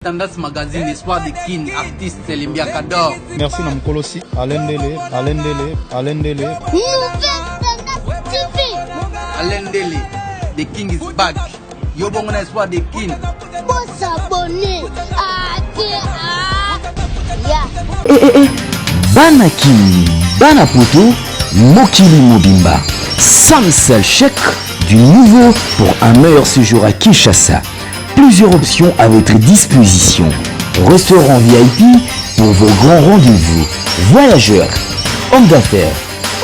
Tendance Magazine, Espoir des King, artiste Limbia Kador. Merci Namkolosi, Alain Dele. Alain Dele, The King is back. Yo bon Espoir des King. Faut s'abonner à Banaki, Banapoto, Mokili Mobimba. Samsel chèque du nouveau pour un meilleur séjour à Kinshasa. Plusieurs options à votre disposition. Restaurant VIP pour vos grands rendez-vous. Voyageurs, hommes d'affaires,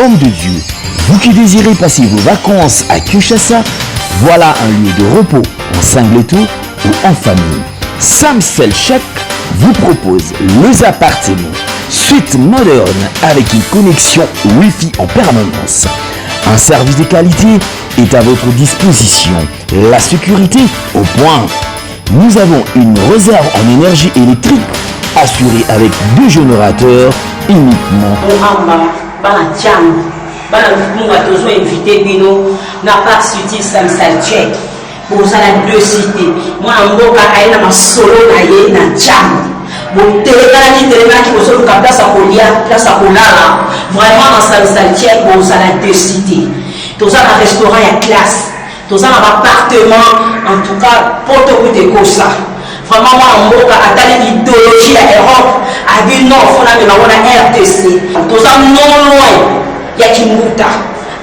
hommes de Dieu. Vous qui désirez passer vos vacances à Kinshasa, voilà un lieu de repos en singleton ou en famille. Samsel Chèque vous propose les appartements suite moderne avec une connexion Wi-Fi en permanence. Un service de qualité est à votre disposition. La sécurité au point. Nous avons une réserve en énergie électrique assurée avec 2 générateurs uniquement. Tous un restaurant à classe, tous un appartement, en tout cas, pour te coûter comme ça. Vraiment, moi, on a l'idéologie à Europe, à dire non, il faut la RTC. Tous un non loin, il y a Kimouta.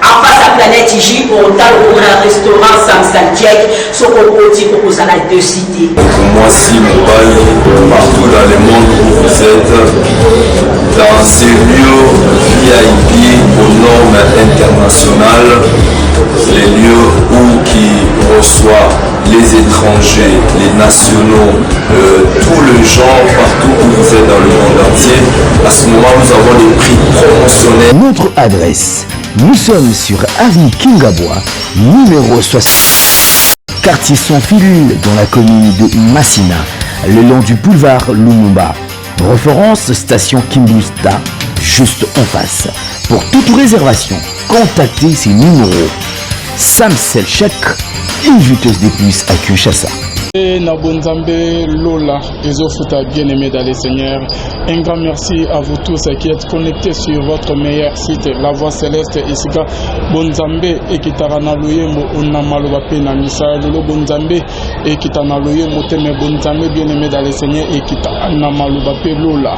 En face à la planète J, on a un restaurant Samsal Tchèque, ce qu'on dit pour ça la 2 cités. Moi, si Mobali, partout dans le monde où vous êtes, dans ces lieux VIP aux normes internationales, les lieux où qui reçoivent les étrangers, les nationaux, tous les gens partout où vous êtes dans le monde entier. À ce moment, nous avons des prix promotionnels. Notre adresse, nous sommes sur avenue Kingabois, numéro 60, quartier sans fil dans la commune de Massina, le long du boulevard Lumumba. Référence station Kimbusta, juste en face. Pour toute réservation, contactez ces numéros. Samsel Chèque, une juteuse des puces à Kinshasa. Nabonzambe Lola, Ezofuta bien-aimé dans les Seigneurs. Un grand merci à vous tous qui êtes connectés sur votre meilleur site, La Voix Céleste, Isika Bonzambe et Kitarana Loyemo, Onamaloba Pena Misa, Lolo Bonzambe et Kitana Loyemo, Teme Bonzambe bien-aimé dans les Seigneurs et Kitana Maloba Lola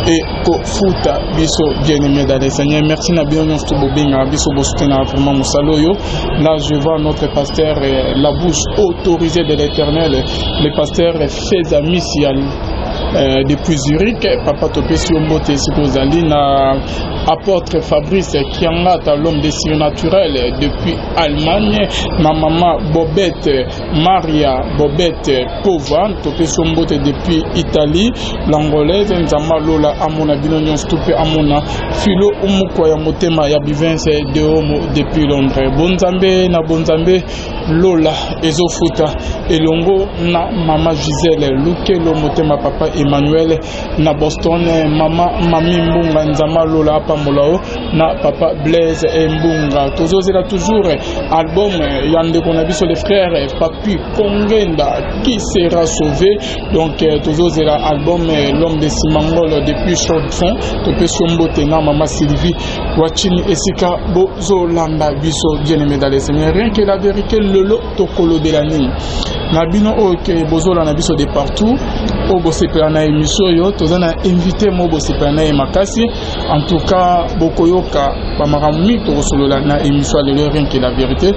et Kofuta Biso bien-aimé dans les Seigneurs. Merci Nabion Stubobinga, Biso Bostena, vraiment Moussaloyo. Là, je vois notre pasteur, la bouche autorisée de l'Éternel. Le pasteur Feza Missial depuis Zurich, Papa Topesio Mbote Sikozali, apôtre Fabrice Kiangata, l'homme des cieux naturels depuis Allemagne, ma maman Bobette Maria Bobette Pova, Topesio Mbote depuis Italie, l'angolaise Nzama Lola Amona Binonion Stupe Amona, Philo Umukoya Motema Yabivince de Homo depuis Londres. Bonzambe na Bonzambe Lola Ezofuta Elongo na Mama Gisèle Lukelo Motema Papa Emmanuel na Boston Mama Mami Mbunga Nzama Lola Pamolao na Papa Blaise Mbunga. Tozozela toujours album Yande Konabiso les frères Papi Kongenda qui sera sauvé. Donc Tozozela album l'homme de Simangol depuis Chaux-de-Fonds Topesio Mbote na Mama Sylvie Wachini Esika Bozolanda Biso bien-aimé dans les Seigneurs. Rien que la vérité Lolo Tokolo de la nuit. Nabino ok bozola na biso de partout o bosepela na émission yo tozana invité mo bosepela na makasi. En tout cas bokoyoka ba makamumi to solola na émission de rien que la vérité.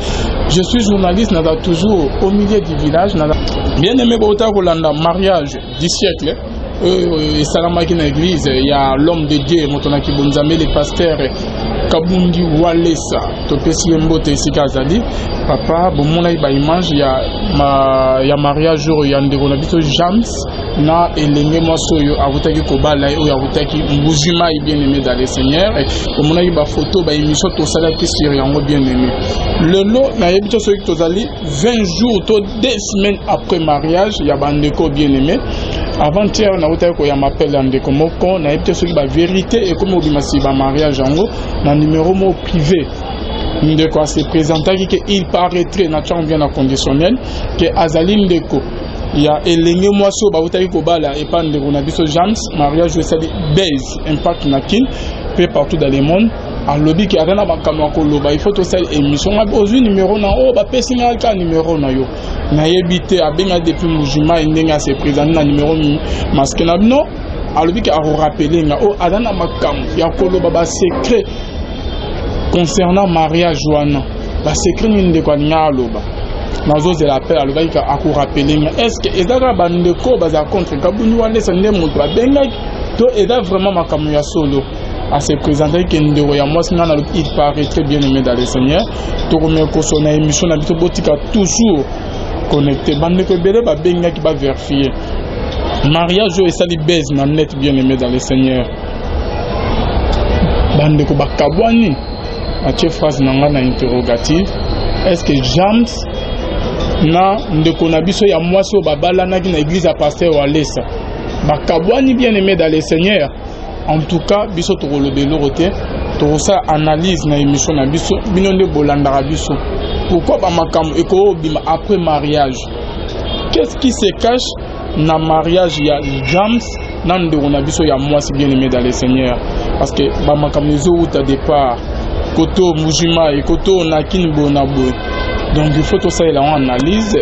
Je suis journaliste nada toujours au milieu du village nada bien aimé bota kolanda mariage du siècle. Et salamaki na église il y a l'homme de Dieu motonaki bonzambe le pasteur Kabundi Walesa Topesi Mbote Sikazali papa bomona ba image ya mariage ya ndeko na biso James na elenge mosoyo avutaki kobala oyo avutaki mbuzima bien-aimé dans les Seigneurs bomona ba photo ba émission to sala ki sur yango bien-aimé lelo na yebito so ki tozali 20 jours to 2 semaines après mariage ya bandeko bien-aimé avant-hier na utaki ko ya m'appelle ndeko moko na yebito so ki ba vérité et comme obimasi ba mariage yango na numéro mo privé ndeko se présenter qu'il paraîtrait naturellement bien conditionnel que Azali ndeko il y a Elenge Moasso Bautaki Kobala et pas de Ronabiso James, mariage de Sadi Base, Impact Nakin, peu partout dans le monde. À lobby qui a rien à Koloba, il faut aussi émission. Aux numéro na oh ba pesinga ka numéro na yo. Na yebite abenga depuis Mujima indenga se présent na numéro masque na non. À lobby qui a rappelé nga oh adana makam ya Koloba ba secret concernant mariage wana. Ba secret ni ndeko nya loba. Nazo ze l'appel à lobby qui a rappelé nga est-ce que ezaka bandeko baza contre kabuni wale sa ndemo ba benga to eda vraiment makam ya solo. À se présenter qu'il il paraît très bien aimé dans les Seigneurs. Tout comme son émission toujours connecté. Bande que belle va bien qui va vérifier. Mariage et sali baise na net bien aimé dans les Seigneurs. Bande que bakabwani. A chef phrase nanga na interrogative. Est-ce que James na ndeko na biso ya mwasi o babala na église à pasteur Walesa. Bakabwani bien aimé dans les Seigneurs. En tout cas, biso to le beloroté, to ça analyse na émission na biso, binonde bolandara biso. Pourquoi ba makam eko bima après mariage? Qu'est-ce qui se cache na mariage ya James nan de on a biso ya moi si bien aimé dans les Seigneurs parce que ba makam zo out à départ koto mujima et koto nakin bonabo. Donc il faut tout ça et là on analyse,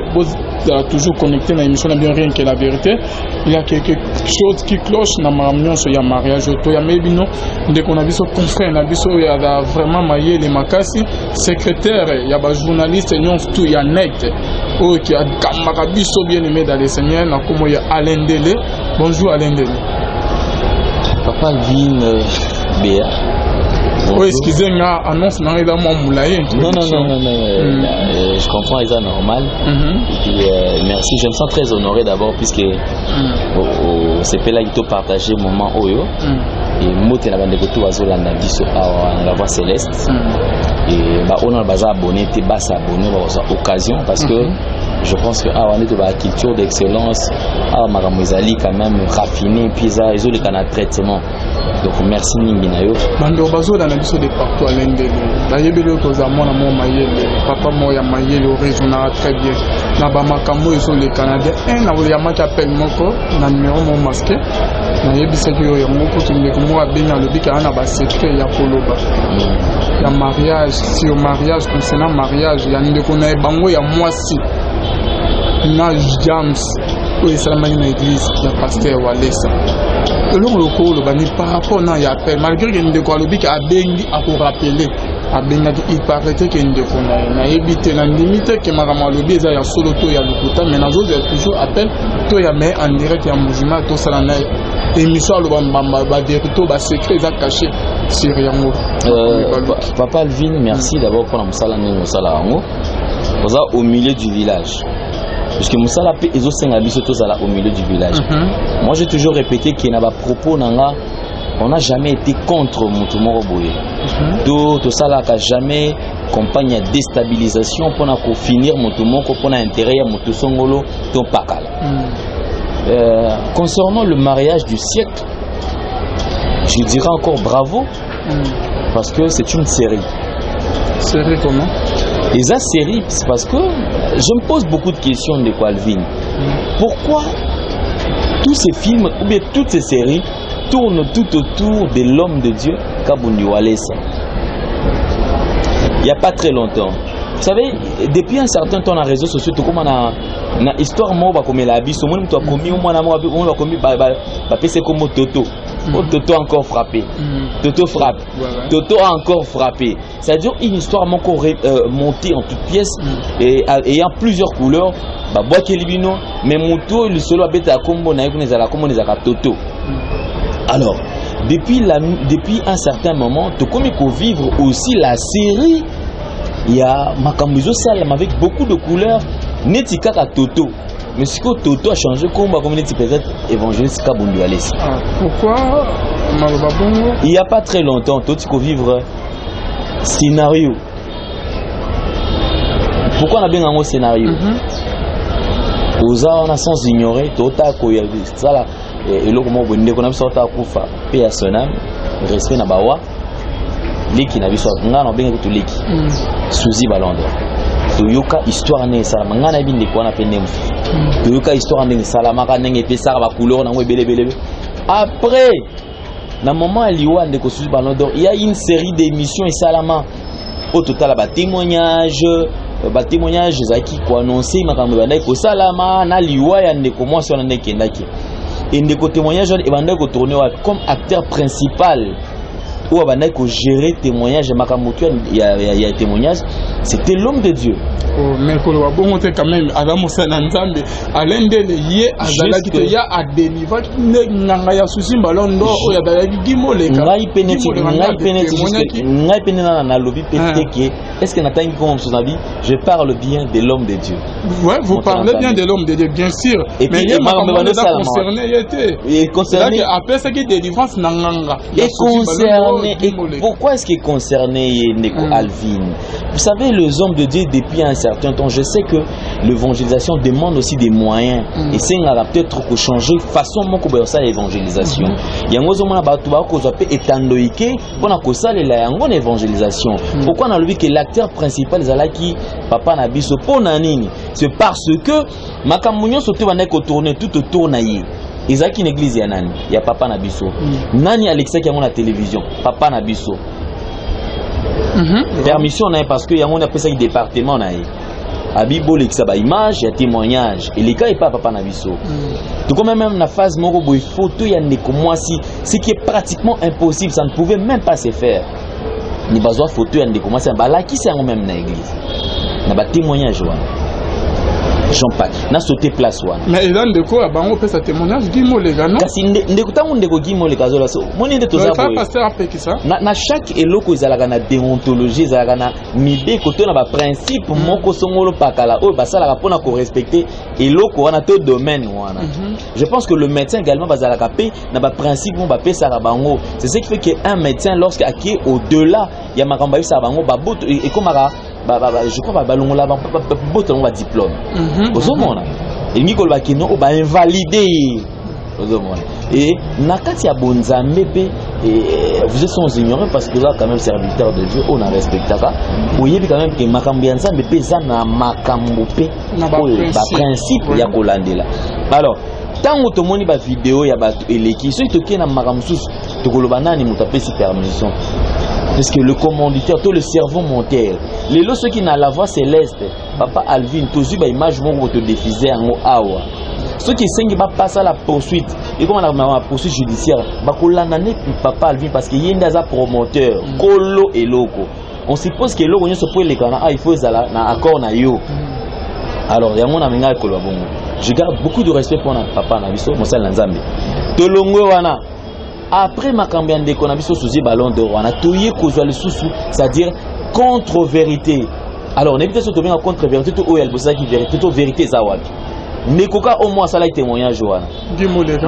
toujours connecté dans l'émission, bien rien que la vérité. Il y a quelque chose qui cloche dans ma réunion sur le mariage. Il y a même dès qu'on a vu son confrère, il y a vraiment maillé les makasi, secrétaire, il y a des journalistes, il y a net, qui a Kamarabiso bien aimé dans les Seigneurs, il y a Alain Dele. Bonjour Alain Dele. Papa Alvin Béa. Oui, excusez-moi, annonce non, je comprends, c'est normal. Et puis, merci, je me sens très honoré d'abord, puisque c'est là qu'il a partagé le moment Oyo. Et moi, je suis la voix céleste. Et on a abonné, occasion, parce que je pense que la culture d'excellence, Maramouizali quand même raffiné, puis ils ont le traitement. Donc merci Ninginayo. Mando bazo dans la biso de partout à l'endele. La yebelo koza mona mo mayele, papa mo ya mayele original très bien. Na ba makambo iso le Canadien. Na wole ya maki appel moko na numéro mo masqué. Na yebisa ki yo moko tumbe ko mo abena le bika na ba secret ya Koloba. Ya mariage, si au mariage concernant mariage, ya ndeko na bango ya mwasi. Na James oui, c'est la église, la pasteur Walesa. Le local, le bani par rapport à l'appel, malgré qu'il y ait des quoi, le bic a béni à vous rappeler. Il paraît qu'il y a une déconne. Il y a évité la limite que Marama le baiser à solo, il y a le couteau, mais dans il y a toujours appel, il y a mais en direct, il y a un mouvement, tout ça, émission, le bamba, dire tout, secret, il a caché. Papa Alvin, merci d'abord pour la salle au milieu du village. Parce que Moussala peut au milieu du village. Moi j'ai toujours répété qu'il n'y a pas propos, on n'a jamais été contre Moutoumoro Boye. Tout ça n'a jamais campagne de déstabilisation pour finir Moutoumoro, pour intérêt à Moutoussongolo, ton pakal. Concernant le mariage du siècle, je dirais encore bravo, parce que c'est une série. Série comment? Et ça série, c'est parce que je me pose beaucoup de questions de Alvin. Pourquoi tous ces films ou bien toutes ces séries tournent tout autour de l'homme de Dieu Kabundi Walesa? Il n'y a pas très longtemps. Vous savez, depuis un certain temps dans les réseaux sociaux, tout comme on a une histoire moi comme la bise, moi tu as commis moi on a commis c'est comme Toto. Toto a encore frappé. Toto frappe. Toto a encore frappé. C'est-à-dire une histoire encore montée en toutes pièces et ayant plusieurs couleurs. Bois Kelibino, mais Mouto le solo a bêté à combo na Toto. Alors, depuis un certain moment, tu comme il faut vivre aussi la série. Il y a Makambuzo Salam avec beaucoup de couleurs. Netika à Toto. Mais ce que Toto a changé, comme peut-être évangéliste Kabundi Walesa. Pourquoi il n'y a pas très longtemps, Toto faut vivre scénario. Pourquoi on a bien un scénario? On a sans ignorer, Toto a ça là. Et là, comment on a sorti à Koufa, paix à son âme, respect na bawa. Liki na biso nga na benga to liki Suzy Ballon d'Or. toyoka histoire ndenge esalama ngai na bindeko wana mpe ndenge mosusu toyoka histoire ndenge esalamaka ndenge epesaka bacouleur nango ebelebelebe. Après na moment ya liwa ndeko susu Ballon d'Or, il y a une série d'émissions esalama au total témoignage ezalaki koannonce makambo ebandaki kosalama na liwa ya ndeko mwasi wana nde ekendaki et ndeko témoignage wana ebandaki kotourne comme acteur principal ou abandaki kogérer témoignage makambo tu ya témoignage, c'était l'homme de Dieu. Mais koloba bongo te quand même ala mosana nzambe alendele ye azalaki te ya adeliva nganga ya susi Ballon d'Or o ya dalaki gimoleka ngai pene na lobi peut-être est-ce que natangi comme son vie je parle bien de l'homme de Dieu. Ouais, vous parlez bien de l'homme de Dieu bien sûr. Et mais puis il concerné concerné après ce qui délivrance nganga et concerné. Et pourquoi est-ce qu'il est concerné Ndeko Alvin? Vous savez, les hommes de Dieu depuis un certain temps, je sais que l'évangélisation demande aussi des moyens et c'est peut-être que changer façon mon ko ça l'évangélisation. Yango zo mona batu ba ko zo pe etandoike pona ko sala la yango na évangélisation. Pourquoi on a vu que l'acteur principal zalaki papa na biso pona nini? C'est parce que makambo nyonso te bana ko tourner tout autour na ye. Ezaki une église ya nani? Ya papa na biso. Nani Alexa qui a la télévision? Papa na biso. Permission na parce que yango na pesa département na ye. Abibo l'exa ba image, ya témoignage. Et les cas est pas papa na biso. Tout comme même na phase moko boy photo ya ndeko mwasi, ce qui est pratiquement impossible, ça ne pouvait même pas se faire. Ni bazwa photo ya ndeko mwasi ba la qui c'est même na église. Na ba témoignage wana. Jean-Pac na sauté place wana mais il a ndeko abango pesa témoignage gimoleka non kasi ndeko tango ndeko gimoleka zola so moni nde toza boye pasteur apeki ça na chaque eloko ezalaka na déontologie ezalaka na mibeko to na ba principe moko songolo pakala oyo basalaka pona ko respecter eloko wana to domaine wana. Je pense que le médecin également bazalaka pe na ba principe mo ba pesa ka bango. C'est ce qui fait que un médecin lorsque aki au-delà ya makambo ya sa bango ba boto et comme je crois balongola ba boto ba diplôme. Ozomona elingi koloba kino ba invalider ozomona et nakati ya bonzambe pe vous êtes sans ignorer parce que là quand même serviteur de Dieu on a respectaka oyebi quand même que makambo ya nzambe pe za na makambo pe ba principe ya kolandela. Alors tango tomoni ba vidéo ya ba eleki so itoke na makambo susu tokoloba nani mutapesi permission parce que le commanditaire tout le cerveau monteur les lots ceux qui na la voix céleste papa Alvin tozu ba image moko to diffuser en awa ceux qui sengi ba passer la poursuite et comment la poursuite judiciaire ba kolanda ne papa Alvin parce que yenda za promoteur kolo eloko on suppose que eloko nyoso po elekana il faut zala na accord na yo. Alors yango na menga kolo bongo je garde beaucoup de respect pour notre papa na biso mosala na nzambe tolongwe wana. Après makambo ya ndeko na biso suzi Ballon d'Or wana toye kozwa lisusu c'est-à-dire contre vérité. Alors on évite ce to venga contre vérité to oyo albosa ki vérité to vérité za wapi nekoka au moins sala témoignage wana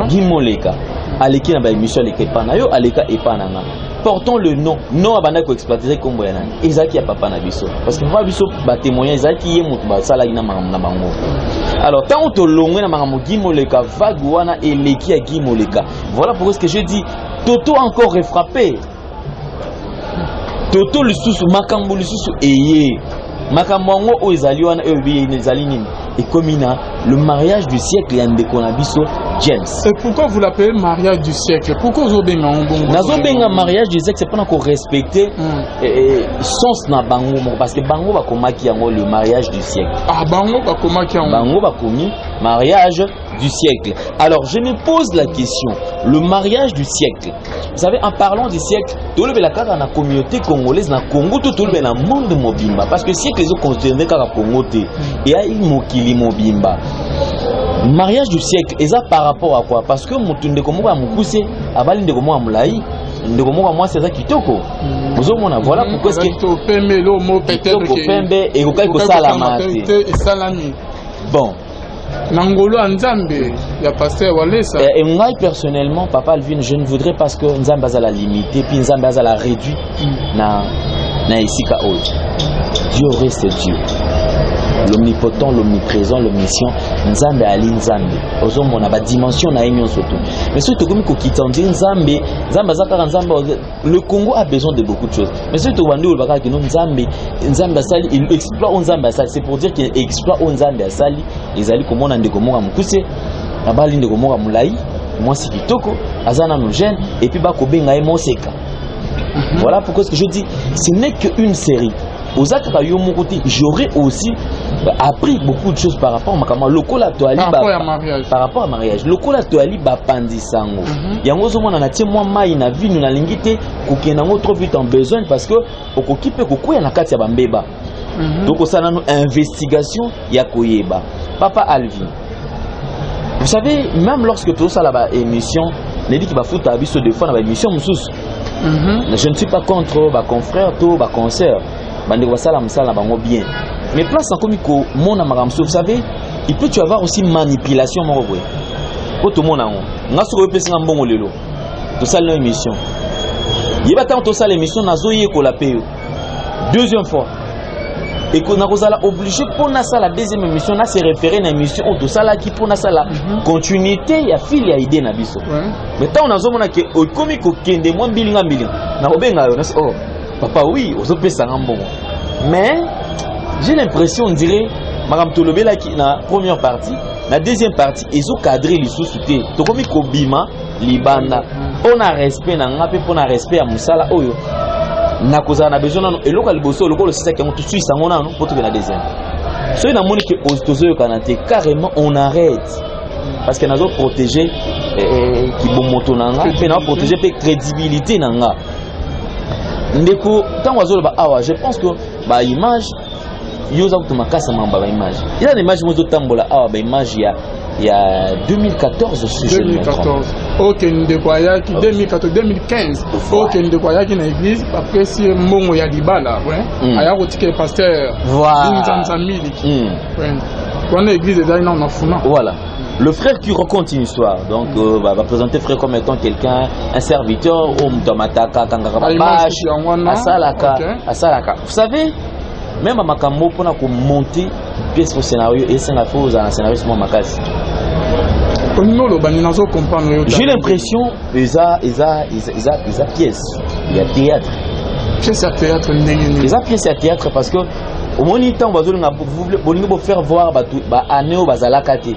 gimoleka aleki na ba émission aleka epana yo aleka epana nga portons le nom non abanda ko exploiter kombo ya nani ezaki ya papa na biso parce que papa biso ba témoignage ezaki ye mutu ba sala ina na bango. Alors tant to longwe na makambo gimoleka vague wana eleki ya gimoleka. Voilà pourquoi ce que je dis Toto encore refrappé Toto lisusu makambo lisusu eye makambo ngo o ezali wana ebi ezali nini et comme le mariage du siècle ya ndeko na biso James. Et pourquoi vous l'appelez mariage du siècle? Pourquoi vous benga bongo? Nazo benga mariage du siècle c'est pour qu'on respecter sens na bango parce que bango ba komaki yango le mariage du siècle. Ah bango ba komaki yango. Bango ba komi mariage du siècle. Alors je me pose la question, le mariage du siècle. Vous savez en parlant du siècle, tout le belaka na communauté congolaise na Congo tout le na monde mobimba parce que siècle ils ont considéré ka Congo te et a une mokili mobimba. Mariage du siècle, et ça par rapport à quoi? Parce que mutunde komo ka mukuse abali ndeko mo amulai ndeko mo moi c'est ça kitoko. Vous mona voilà pourquoi est-ce que pembe lo mo peut-être que pembe et ko sala mate et salami. Bon Nangolo Nzambe ya pasteur Walesa. Et moi personnellement papa Alvin je ne voudrais parce que Nzambe a la limiter puis Nzambe a la réduit na isika oyo. Dieu reste Dieu. l'omnipotent, l'omniprésent, l'omniscient, Nzambe ali Nzambe. Ozo mona ba dimension na enyo surtout. Mais surtout comme ko kitandi Nzambe, Nzambe zakara Nzambe, le Congo a besoin de beaucoup de choses. Mais surtout wandi o baka kino Nzambe, Nzambe asali, il exploite Nzambe asali, c'est pour dire qu'il exploite Nzambe asali, ezali komona ndeko moka mukuse, abali ndeko moka mulai, moi si kitoko, azana no jeune et puis ba ko benga e moseka. Voilà pourquoi ce que je dis, ce n'est qu'une série. J'aurais aussi appris beaucoup de choses par rapport à lokola toali par rapport à mariage. Lokola toali ba pandisango. Yango zo mona na tie moi mai na vie nous na lingité ko kenango trop vite en besoin parce que okokipe ko koya na kati ya bambeba. Donc ça na investigation ya koyeba. Papa Alvin. Vous savez même lorsque tout ça là émission, les dit qu'il va foutre abisso de fois na émission mususu. Je ne suis pas contre ba confrère to ba concert. Bien. Mais place en comico, mon amaramso, vous savez, il peut y avoir aussi manipulation. Tout le monde a tout ça l'émission. Il va tant tout ça l'émission na zoye ko la paye. Deuxième fois. Et qu'on a obligé pour na ça la deuxième émission na se référer à émission tout ça là qui pour na ça la continuité ya fil ya idée na biso. Mais tant on a zomona que au comico kende mo bilinga na obenga yo oh papa oui aux opé ça bon. Mais j'ai l'impression on dirait madame Tolobela qui na première partie, la deuxième partie ils ont cadré les sous-soutés. To comico bima libanda. On a respect na ngape pour na respect à musala oyo. Na koza na besoin non et local bosso lokolo c'est ça qui on tout suit sangona non pour trouver la deuxième. Soy na moni que aux tozo kanate carrément on arrête parce que nazo protéger qui bon moto nanga et na protéger pe crédibilité nanga. Ndeko tant oiseau ba awa je pense que ba image yoza kutumakasa mamba ba image. Il a des images mozo tambola awa ba image il y a 2014 aussi 2014 OK ndeko ayaki 2014 2015 OK ndeko ayaki na église après si mbongo ya libala ouais aya kotika pasteur voilà quand l'église est dans na funa voilà. Le frère qui raconte une histoire, donc va présenter frère comme étant quelqu'un, un serviteur, Tomataka, Kangarabach, Asalaka. Vous savez, même à Makambo, pour monter pièce au scénario, et c'est un scénario sur ma case. J'ai l'impression qu'ils pièce, il y a théâtre. Pièce à théâtre, ils ont pièce à théâtre parce que au moins il temps vous faire voir Aneo Bazalakate.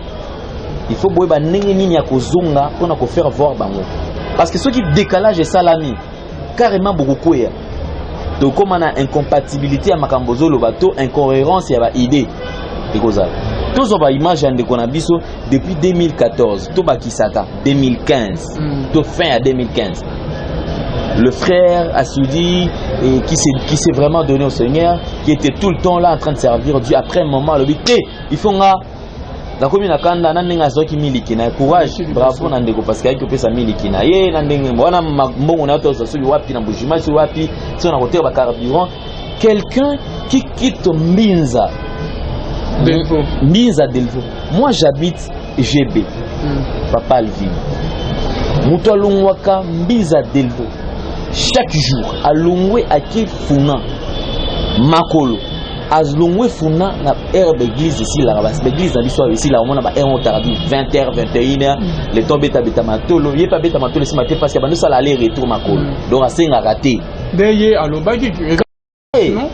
Il faut boire nini ya kozonga pour faire voir bango parce que ceux qui décalage et salami carrément beaucoup quoi donc comme on a incompatibilité à makambozo le bateau incohérence ya ba idée ikoza tous on va image de konabiso depuis 2014 to bakisaka 2015 to fin à 2015 le frère Assoudi qui s'est vraiment donné au Seigneur qui était tout le temps là en train de servir Dieu après un moment le but il faut la commune à Kanda n'a zoki miliki na courage bravo nandeko parce qu'il y a que pesa miliki na ye nandenge mbona mbongo na tozo suli wapi na bujima suli wapi si on a côté ba carburant quelqu'un qui quitte Mbinza Delvo moi j'habite GB papa Alvin muto lungwaka Mbinza Delvo chaque jour alungwe ake funa makolo azlongwe funa na herbe église ici là l'église na biso ici là on a ba heure tardi 20h 21h le temps beta matolo yé pas beta matolo si maté parce que bando ça aller retour makolo donc asenga raté deye alobaki non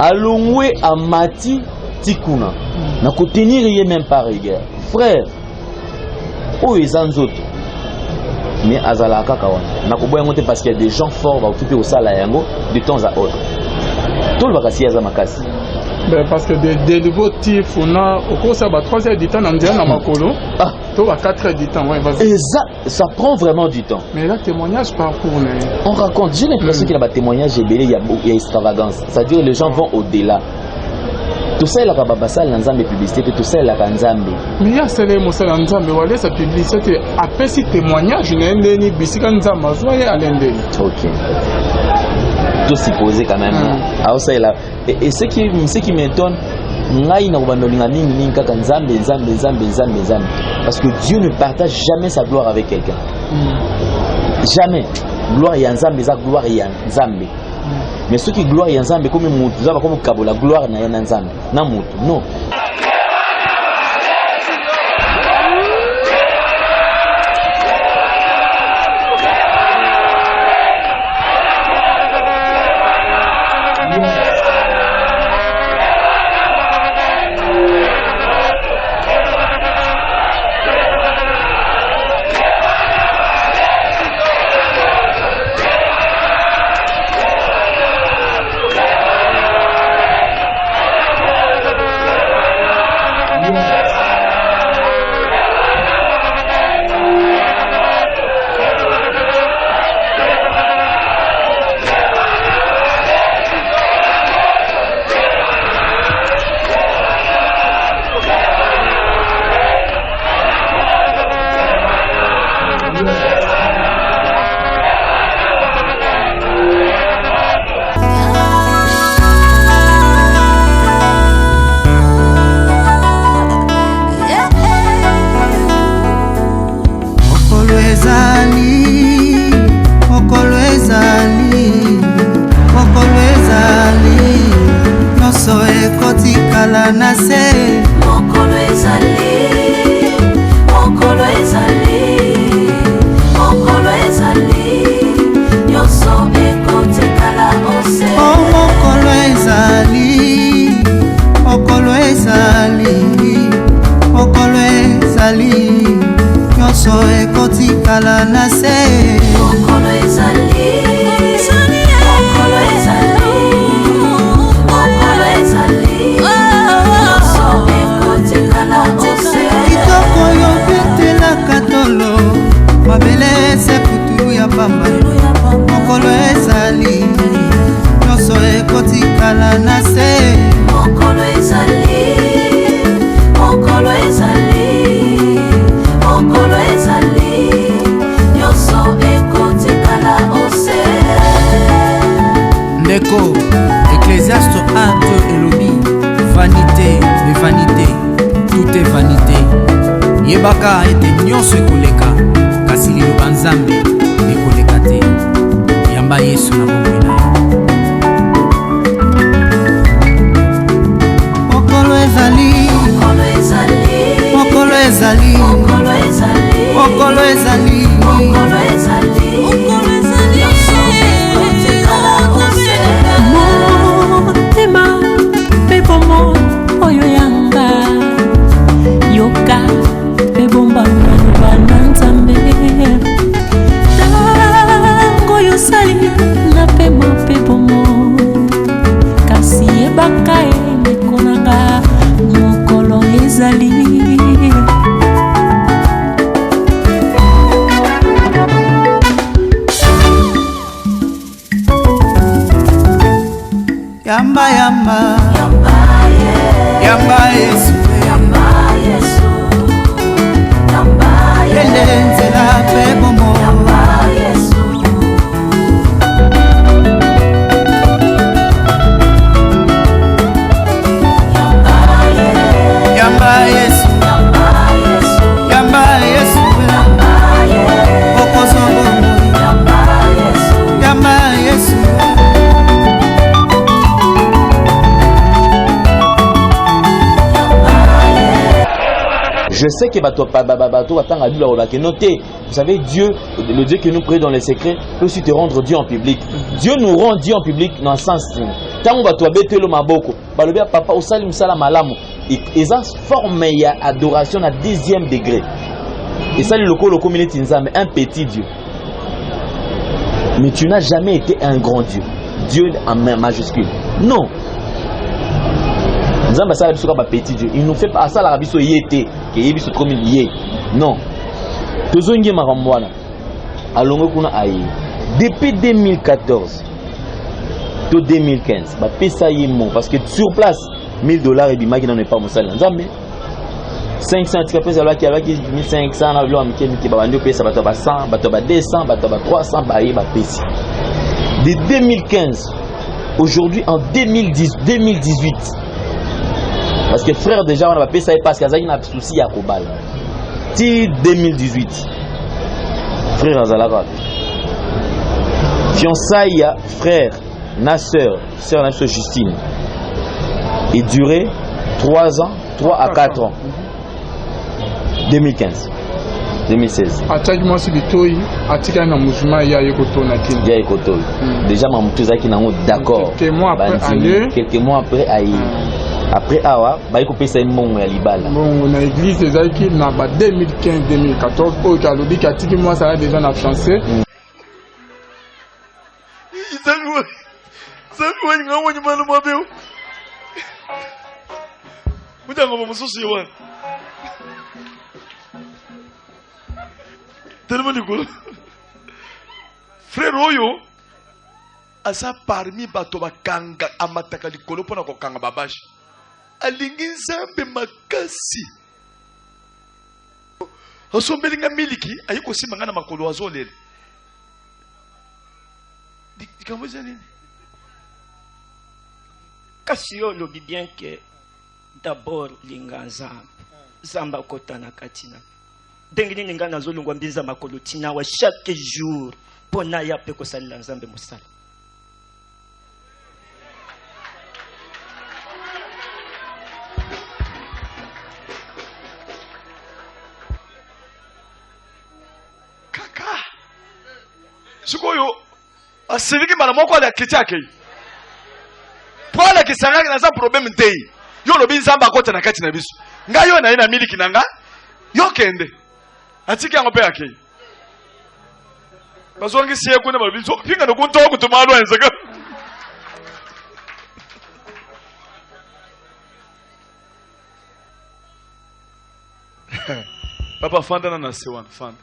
alongwe amati tikuna na ko tenir yé même par rigueur frère o ezanzoto mais azala kaka wana na ko boya ngote parce qu'il y a des gens forts va occuper au sala yango de temps à autre. Tout le vacances à Makasi. Parce que des niveaux types, on a au cours de 3 heures du temps, on dirait Makolo. Tout à 4 heures du temps. Et ça prend vraiment du temps. Mais là, témoignage parcours. On raconte, j'ai l'impression qu'il y a des témoignages, il y a extravagance. C'est-à-dire que les gens vont au-delà. Tout ça, il y a des publicités, tout ça, il y a des Nzambe. Mais il y a des Nzambe, voilà, sa publicité. Après, si témoignage, il y a des Nzambe, ok. Tout s'y poser quand même. Alors ça est là. Et ce qui m'étonne, parce que Dieu ne partage jamais sa gloire avec quelqu'un. Jamais. Gloire et Nzambe, gloire et Nzambe. mais ceux qui gloire ya nzambe comme mutu za ba comme kabola gloire na ya nzambe na mutu non. Ecclésiaste 1, 2 Elobi, vanité, mais vanité, tout est vanité. Yebaka ete nyonso ekoleka, kasi liloba nzambe ekoleka te. Yamba Yesu na bomoi na yo. Mokolo ezali, mokolo ezali, mokolo ezali, mokolo ezali. Motema pe bomo oyo yanga yoka pe bomba na nzambe tango yosali na pe mo pe bomo kasi ebaka emekonanga mokolo ezali Yamba yamba yamba Yesu elenzela pe bomo yamba Yesu yamba Yesu okozongo yamba Yesu. Je sais que noter, vous savez, Dieu, le Dieu que nous prions dans les secrets, peut aussi te rendre Dieu en public. Dieu nous rend Dieu en public dans le sens tant on va te bêter le maboko, papa au salim salam malamu, et ça forme adoration à 10e degré. Et ça le communauté nzambe, un petit Dieu. Mais tu n'as jamais été un grand Dieu. Dieu en majuscule. Non. Petit Dieu. Il nous fait pas ça la rabiso yété que yebiso comme yé. Non. Tozongi marambwana. Alongo kuna ayi. Depuis 2014 to 2015, ba pesa yimo parce que sur place $1000 et bimaki n'en est pas mosala nzambe. 500 tika pesa laki 1500 na bilo amiki ba bandi pesa bato ba 100, bato ba 200, bato ba 300 ba yi ba pesa. De 2015 aujourd'hui en 2018 parce que frère déjà on a payé ça parce qu'il y a un souci à Kobal. Ti 2018 frère Azalaga fiançailles frère na sœur na Justine et duré 3 ans, 3 à 4 ans. 2015. 2016. Ataki moi si bitoi, atika na mouvement ya ekoto na kin. Ya ekoto. Déjà mamutuza ki nango d'accord. Quelques mois après après awa bayi kopesa mbongo ya libala. Bon na église ezaki na ba 2015 2014 o ka lobi ka tiki moi ça a déjà na fiancé. Zangu ngawo nyumana mabeo. Mujango mususu yawan. Tellement rigolo. Frère Oyo, asa parmi bato bakanga amataka likolo pona kokanga babashi. Alingi nzambe makasi. Osombelinga miliki ayiko simanga na makolo azolele. Dikamboza nini? Kasi yo lobi bien que d'abord linga nzambe. Zamba kotana katina. Dengini ninga nazolungwa mbiza makolo tina wa chaque jour pona ya pe ko salila nzambe musala. Kaka sikoyo asiviki mara moko ala kitake pola kisanga na za problem ntei yo lobi nzamba kota na kati na biso ngayo na ina miliki nanga yo kende atiki yango pe yake bazongi siye kuna mabizo pinga no kunto kutumalo enzaka papa fanda na sewan fanda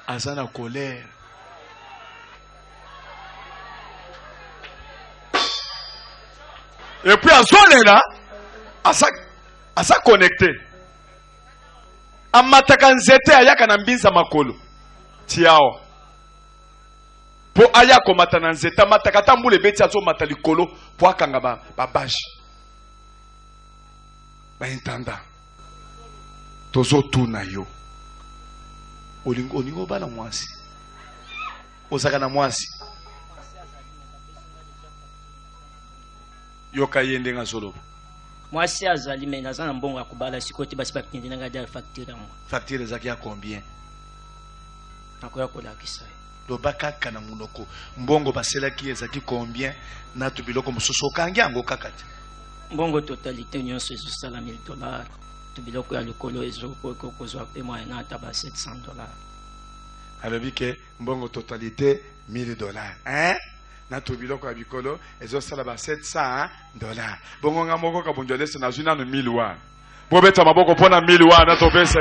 azana colère et puis azolela asa connecté amataka nzete ayaka na mbinza makolo tiao po aya komata na nzete amataka tambule beti azomata likolo po akanga babashi baintanda tozotuna yo olingo bana mwasi ozaka na mwasi yoka yende nga solo mwasi azali mais naza na mbongo ya kubala sikoti basi bakindi nanga dia facture ya moi facture zaki ya combien nakoya kolakisa lobaka kana munoko mbongo baselaki ezaki combien na tubiloko mususu kangi yango kakati mbongo totalité nyonso ezosala $1000 tubiloko ya likolo ezokozwa pe moyen na ata ba $700 alobi ke mbongo totalité $1000 hein na tubiloko ya bikolo ezosala ba $700 bongo nga moko kabonjolese na zuna no $1000 bobeta maboko pona $1000 na topesa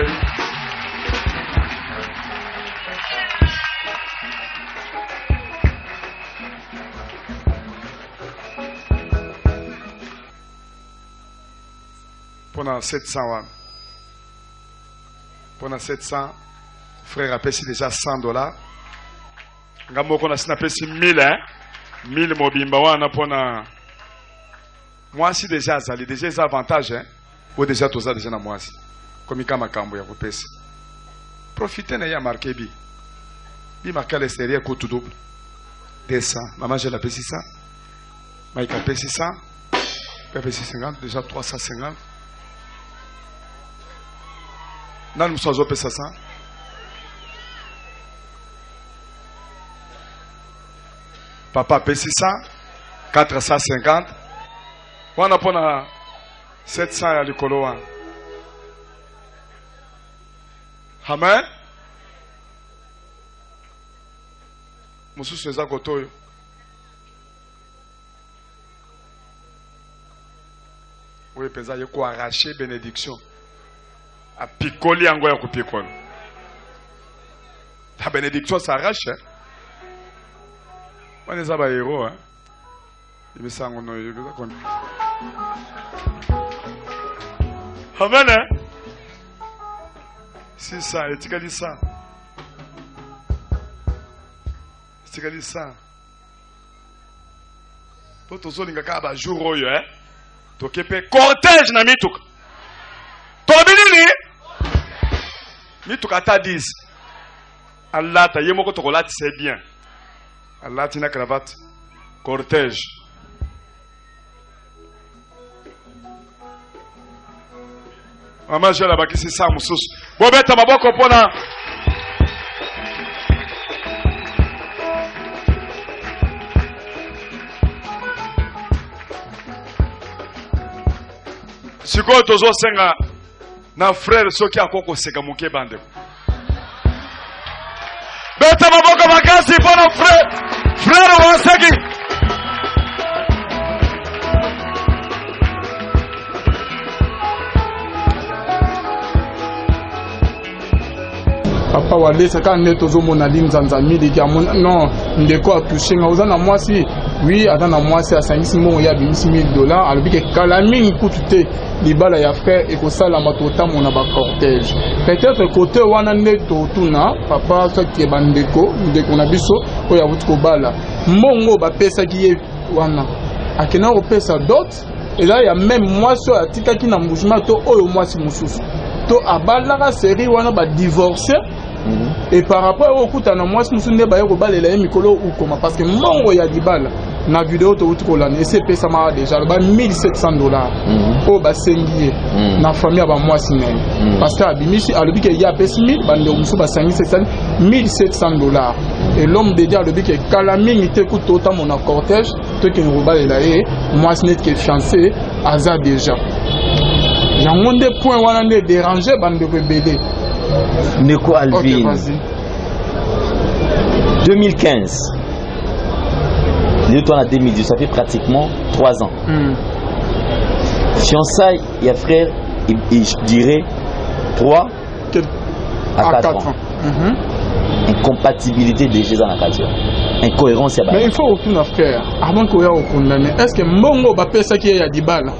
pona 700 pona 700 frère apesi déjà $100 ngamoko na sina pesi 1000 hein 1000 mobimba wana pona mwasi déjà azali déjà les avantages hein ou déjà toza déjà na mwasi comme kama kambo ya kopesa profitez na ya marqué bi marqué les séries ko tout double 200 maman j'ai la pesi 100 Mike a pesi 100 pesi 50 déjà 350 nan musazo pesa 100 papa pesi 100 450 wana pona 700 ya likolo wana amen mususu eza kotoyo oyo mpenza ye koarrache bénédiction apikoli yango ya kopikola la bénédiction s'arrache hein? On est à héros, hein? Il me semble qu'on amen, hein? C'est ça, et tu as dit ça. Tu as dit ça. Pour tous ceux qui ont jour, hein? Tu as cortège na mituka. Tu as dit, mituka ta 10. Allah ta yemo ko tokolati c'est bien. Allah tina cravate cortège. Mama je la bakisi sa mususu. Bobeta maboko pona. Sikoyo tozo senga na frère soki akoko seka muke bande. Beta maboko makasi pona frère waseki. Papa wale saka ne tozo mona linzanza mili ya non ndeko atouché nga ozana mwasi oui atana mwasi asangisi mo ya $10,000 alobi ke kalami nkutute libala ya frère et ko sala matota mona ba cortège peut-être côté wana ne totuna papa soki bandeko ndeko na biso ko ya butuko bala mbongo ba pesa ki wana akena ko pesa dot et là il y a même mwasi atika ki na mbujima to oyo mwasi mususu to abalaka série wana ba divorcer. Et par rapport au coup, tu as moi, je me souviens de la parce que mon ya dibala na vidéo to utkolane et c'est ça m'a déjà $1,700 au basengier na famille ba moi sinene parce que abimisi alobi ke ya pesi 1000 bande musu ba $1,700 et l'homme de dire alobi ke kala mingi te ku tota mon cortège to ke ngobalela e moi sinet ke fiancé aza déjà yango nde point wana ne déranger bande ko bébé. Neko Alvin, okay, 2015, toi en 2010, ça fait pratiquement 3 ans. Fiançailles, il y a frère, et je dirais 3 à 4 ans. Incompatibilité de Jésus dans la culture. Incohérence. Mais il faut aucun frère. Avant qu'on ait condamné, est-ce que Mongo va payer ça qui est à Dibala?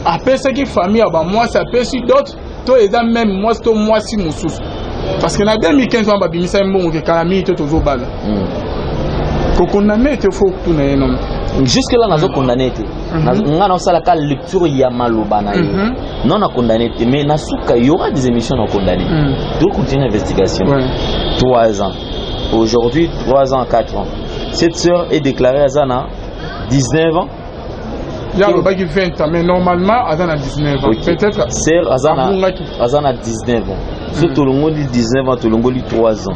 Après ça qui famille, moi ça paye sur d'autres. To eza même moi to moi si mususu parce que na 2015 on ba bimisa mbongo ke kalami to tozo bala ko condamner te faut tout na non jusque là nazo condamner te nga na sala ka lecture ya maloba na yo non na condamner te mais na suka il y aura des émissions à condamner donc continue l'investigation 3 ans aujourd'hui 3 ans 4 ans cette sœur est déclarée à Zana 19 ans. Il y a le bac 20 ans, mais normalement, Azan a 19 ans. Okay. Peut-être. C'est Azan a 19 ans. Ce Tolongo dit 19 ans, Tolongo dit 3 ans.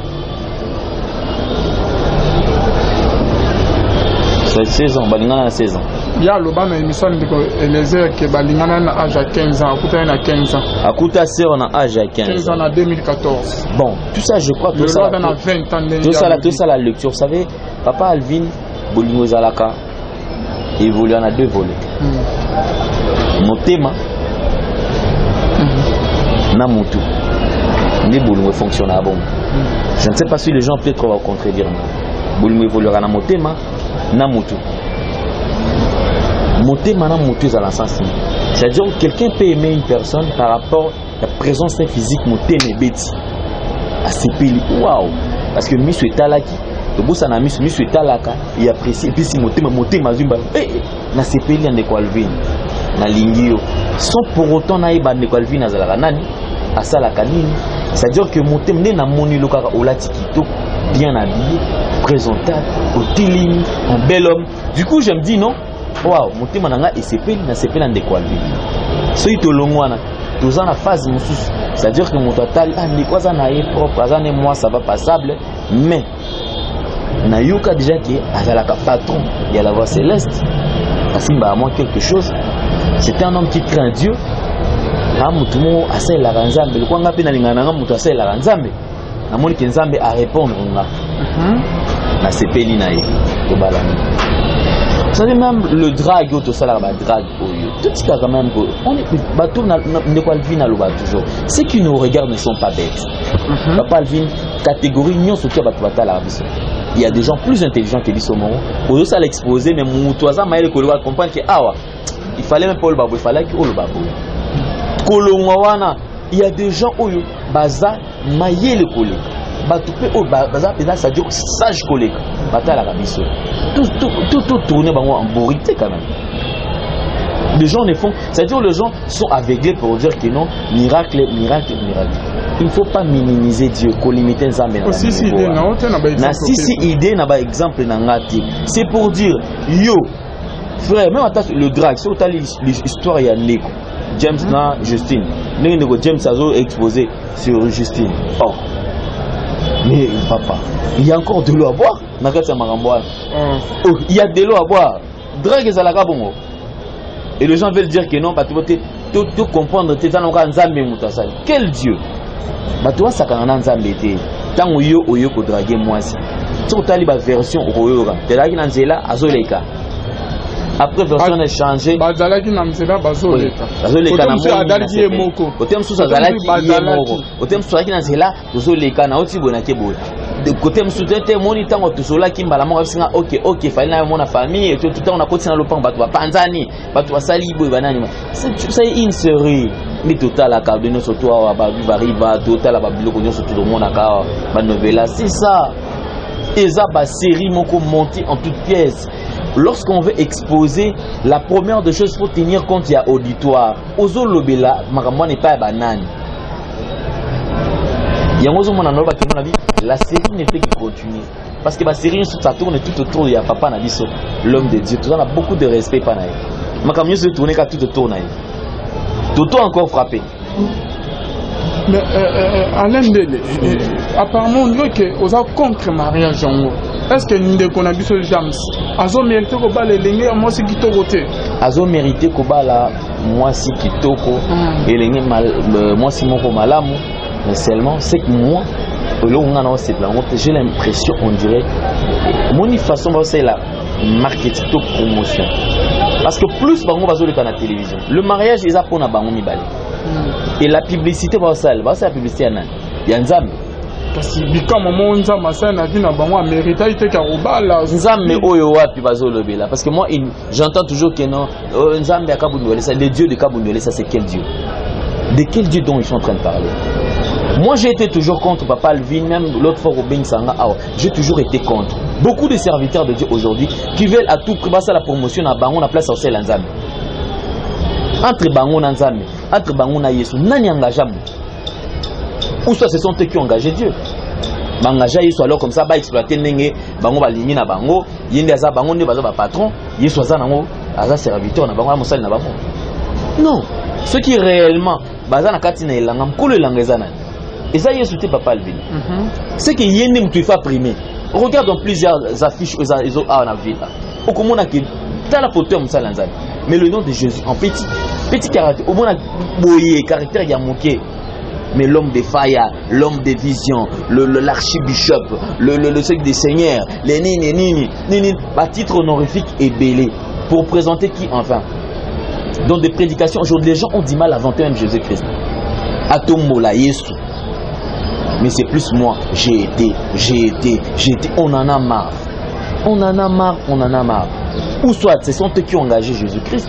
C'est 16 ans, Balingana a 16 ans. Il y a le bac, mais il me semble que les heures que Balingana a âge à 15 ans, Akuta a 15 ans. Akuta sœur on a âge à 15 ans. 15 ans en 2014. Bon, tout ça, je crois que tout ça. Le a 20 ans. Tout ça, la lecture. Vous savez, Papa Alvin, Bolingo Zalaka, évolue en a 2 volets. Motema na mutu ni boulou fonctionne à bon. Je ne sais pas si les gens peut-être vont contredire moi. Boulou évoluera na motema na mutu. Motema na mutu à l'ensemble. C'est-à-dire que quelqu'un peut aimer une personne par rapport à la présence physique motema et bêti. À ces pays, waouh, parce que Miss Talaki le boss a mis Talaka et apprécie et puis si motema zumba na sepeli en Alvin na lingio sans pour autant na iba ndeko Alvin azalaka nani asalaka nini c'est-à-dire que motema ne na moni lokaka olati kitoko bien habillé présentable otilimi un bel homme du coup je me dis non waouh motema nanga et sepeli na sepeli ndeko Alvin so itolongwana tous en phase mususu c'est-à-dire que mototal ndeko azana est propre azana moi ça va passable mais Nayuka déjà qui est patron de la voix céleste parce qu'il m'a moins quelque chose. C'était un homme qui craint Dieu. Amutumo asa la ranzambe. Le kwanga pena lingana mutu asa la ranzambe. Na moni kenzambe a répondre nga. Na sepeli na ye to balani. Vous savez même le drag auto sala ba drag oyo. Tout ça quand même on est bateau na ndeko Alvin aloba toujours. Ceux qui nous regardent ne sont pas bêtes. Papa Alvin catégorie nyonso ki bato batala biso. Il y a des gens plus intelligents que Bissomo. Pour ça l'exposer, mais Moutouaza Maël Koloa comprendre que il fallait même pas le babou, il fallait que le babou. Kolongawana, il y a des gens où baza maillé le collègue. Batoupe au baza pédale ça dit sage collègue. Bata la biso. Tout tourner en borité quand même. Les gens ne font, c'est-à-dire les gens sont aveuglés pour dire que non, miracle. Il ne faut pas minimiser Dieu, qu'on limite un zambé. Si idée na ba exemple na ngati. C'est pour dire yo frère, même attends le drag, c'est autant l'histoire ya Neko. James na Justine. Neko James a exposé sur Justine. Oh. Mais papa, il y a encore de l'eau à boire. Il y a de l'eau à boire. Drag est à la gabongo. Et les gens veulent dire que non, bah tu tout comprendre, tu es en train quel Dieu? Bah tu vois ça quand on a nzambe été. Tant où yo ko draguer moi si. Tu as la version oyoga. Tu as qui nanzela azoleka. Après version a changé. Bazalaki nanzela bazoleka. Bazoleka na moko. Otem sous azalaki yemoko. Otem sous azalaki nanzela bazoleka na oti bonake boy. De côté msutete moni tango tusola kimbala mo singa OK fali na mona famille et tout on a continué le pan batu ba panzani batu ba sali boy banani c'est une série mais total la cardino surtout ba riva total ba biloko nyo surtout le monde aka ba novela c'est ça et ça ba série moko monter en toutes pièces. Lorsqu'on veut exposer, la première des choses faut tenir compte il y a auditoire ozo lobela makamwa n'est pas banane. La série ne fait que continuer. Parce que la série, ça tourne tout autour de Papa Nabiso, l'homme de Dieu. Tout ça, on a beaucoup de respect. Mais quand mieux se tourner, quand tout autour, Toto encore frappé. Mais Alain Dele, apparemment, on dit qu'on a contre mariage. Est-ce que nous avons vu James? Azo mérité qu'on balle les lignes, moi c'est qui t'a voté. Azo mérité qu'on balle moi c'est qui t'a et les lignes, moi c'est mon malamu. Mais seulement, c'est que moi, j'ai l'impression, on dirait, mon façon c'est la marketing promotion. Parce que plus on va jouer à la télévision, le mariage est pour na bango mibale. Et la publicité va ça, la publicité il y a un zam. Parce que quand maman nzam ça na dit na bango mérita ite ka robala. Nzam mais oyo wapi bazolo bela parce que moi j'entends toujours que non, nzam ya kabundole ça le dieu de kabundole ça c'est quel dieu? De quel Dieu dont ils sont en train de parler? Moi j'ai été toujours contre Papa Alvin, même l'autre fois Robin Sanga, j'ai toujours été contre. Beaucoup de serviteurs de Dieu aujourd'hui qui veulent à tout prix passer la promotion à Bango na place au Nzambe. Entre Bango na Nzambe, entre Bango na Yesu, nani engagement? Ou soit ce sont eux qui ont engagé Dieu. Bangaja Yesu alors comme ça ba exploiter nenge Bango ba limi na Bango, yende aza Bango ne baza ba patron, Yesu aza nango aza serviteur na Bango na mosali na Bango. Non. Ce qui réellement, bazana katina elanga mkolo elanga ezana. Et ça Yesu te Papa Alvin. C'est que yende mtu ifa primé. Regarde dans plusieurs affiches aux en la ville. Au komona que dans la photo musala nzali. Mais le nom de Jésus en petit caractère, au moins boyé caractère ya moké. Mais l'homme de fire, l'homme de vision, l'archibishop, le seigneur des seigneurs, les nini, à titre honorifique et belé. Pour présenter qui enfin? Dans des prédications, aujourd'hui, les gens ont du mal à vanter même Jésus-Christ. Atomola Yesu. Mais c'est plus moi. J'ai été. On en a marre. On en a marre. Ou soit, ce sont eux qui ont engagé Jésus-Christ.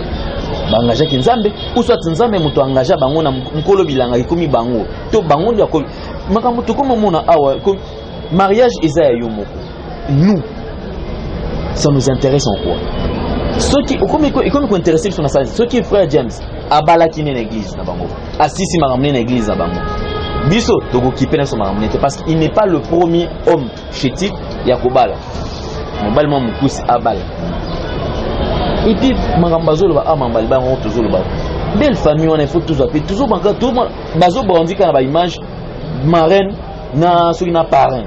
Engagé Kinzambe. Ou soit, Nzambe m'a engagé Bango na Mkolo Bilanga komi Bango. To Bango ya komi. Makamoto comme mona awa. Mariage Isaïa Yomoko. Nous, ça nous intéresse en quoi? Ceux qui, comme intéressés sur la salle, ceux qui frère James, abala qui n'est l'église na bango, assisi ma ramener l'église na bango. Biso togo qui peine son ramener parce qu'il n'est pas le premier homme chétif Yakobala. Mon bal mon pousse abala. Et puis marambazo le ba amambali ba on toujours le ba. Belle famille on a faut toujours appeler toujours banca tout bazo brandi kana ba image marraine na sur na parrain.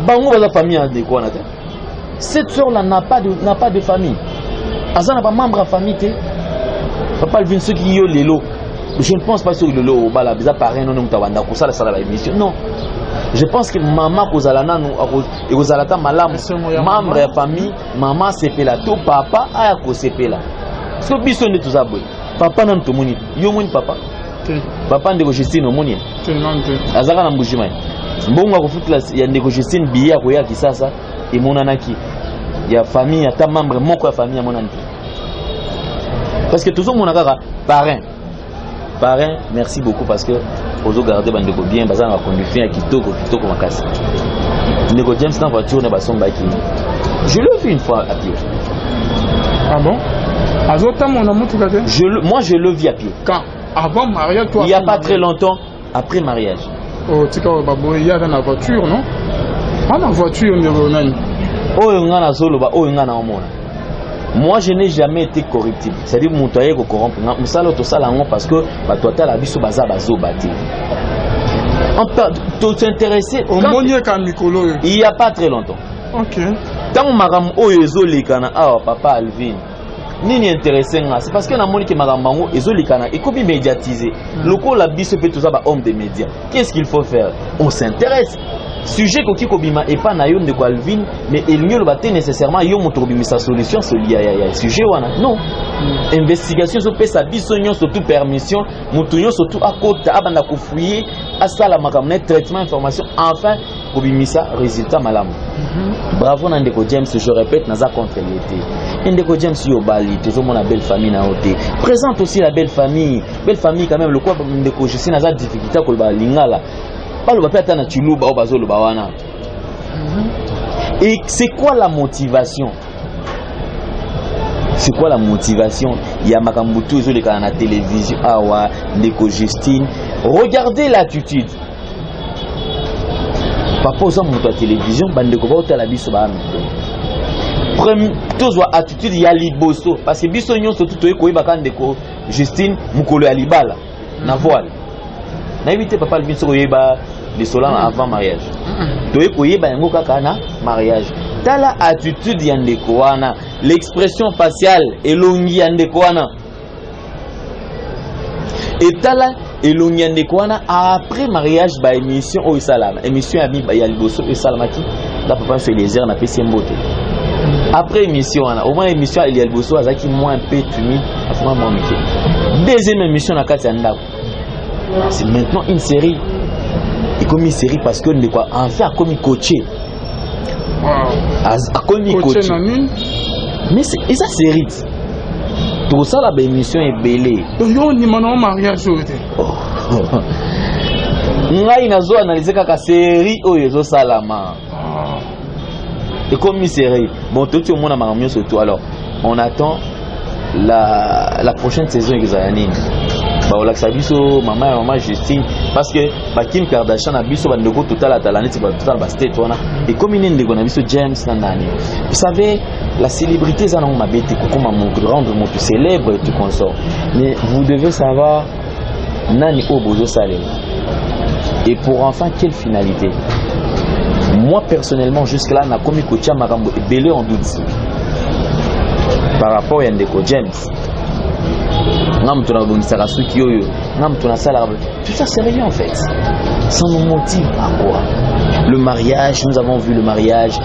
Bango ba la famille de quoi na te. Cette soeur-là n'a pas de famille. Azan n'a pas membre de famille. Papa Alvin, ceux qui y ont les lots. Je ne pense pas sur le lot. Non. Je pense que maman kozalana et kozalata malam membre de famille, maman sepela to papa aya ko sepela. Ce biso ne tout ça boy. Papa nan to moni. Yo moni papa. Papa ndeko Justine omoni. Azaka na mbujima. Mbongo ko futla ya ndeko Justine biya ko ya kisasa. Et mon anaki, il y a famille, il y a ta membre, mon quoi famille à mon anaki. Parce que toujours mon agara, parrain, merci beaucoup parce que aux autres garder bandeko bien, bazan va conduire à kitoko ma casse. Ndeko James dans voiture ne va son baki. Je l'ai vu une fois à pied. Ah bon? Moi, je le vis à pied. Quand? Avant mariage, toi? Il n'y a pas très longtemps, après mariage. Oh, tu il y a dans la voiture, non? Dans la voiture, moi, je n'ai jamais été corruptible. C'est-à-dire que je suis corrompu. Parce que on peut s'intéresser. Il n'y a pas très longtemps. Ok. Tant papa Alvin. Nini intéressé, c'est parce que na moni que marambango ezolikana et comme médiatisé. Loko la biso peut tout ça ba homme des médias. Qu'est-ce qu'il faut faire? On s'intéresse. Sujet ko kikobima et pas na yo de Alvin, mais il n'y a pas nécessairement yo motorobimi sa solution ce lié à sujet wana. Non. Investigation so pesa biso nyon surtout permission, mutunyo surtout à côté abanda ko fouiller à ça la makamne traitement information enfin kobimisa résultat malamu. Bravo Ndeko James, je répète, naza contre l'été. Ndeko James Yobali, toujours mon belle famille na oté. Présente aussi la belle famille quand même. Le quoi Ndeko je sais naza difficulté ko ba lingala. Pas le papa na chuluba au bazo le bawana. Et c'est quoi la motivation? C'est quoi la motivation? Il y a Makambutu ils ont les canaux à la télévision, awa Ndeko Justine. Regardez l'attitude. Papa aux hommes à la télévision, bandeko va au la biso ba. Premier, tous voient attitude il y a liboso parce que biso nyon surtout toi ko ibaka Ndeko Justine mukolo ya libala na voile. Na éviter papa le biso ko yeba les solans avant mariage. Toi ko yeba yango kaka na mariage. Tala attitude ya Ndeko wana, l'expression faciale elongi ya Ndeko wana. Et tala elongi ya Ndeko wana après mariage ba émission o salama. Émission ya liboso e salamaki. La papa fait les airs na pesi mbote. Après émission au moins émission il y a le bosso azaki moins un peu timide afin moi mike. Deuxième émission na kati ya ndako. C'est maintenant une série. Et comme une série parce que Ndeko enfin a commis coaché. A commis coaché. Mais c'est ça série. Tout ça la émission est belée. Yo ni mano mariage ote. Ngai nazo analyser kaka série oyo zo salama. Et comme une série. Bon, tout le monde a marre surtout. Alors, on attend la prochaine saison examinée. Bah, on l'a sabiso, maman Justine, parce que Kim Kardashian a biso bandeko total atalani, c'est pas total bastet wana. Et comme il ndeko na biso James Nandani. Vous savez, la célébrité ça non mabete kokoma mon rendre mon célèbre et tout consort. Mais vous devez savoir nani obozo salé. Et pour enfin quelle finalité? Moi personnellement jusque-là n'a commis coacha makambo belé en doute par rapport à Ndeko James. Ngam tuna bongisaka suki yoyo, ngam tuna sala. Tout ça c'est rien en fait. Ça nous motive à quoi? Le mariage, nous avons vu le mariage,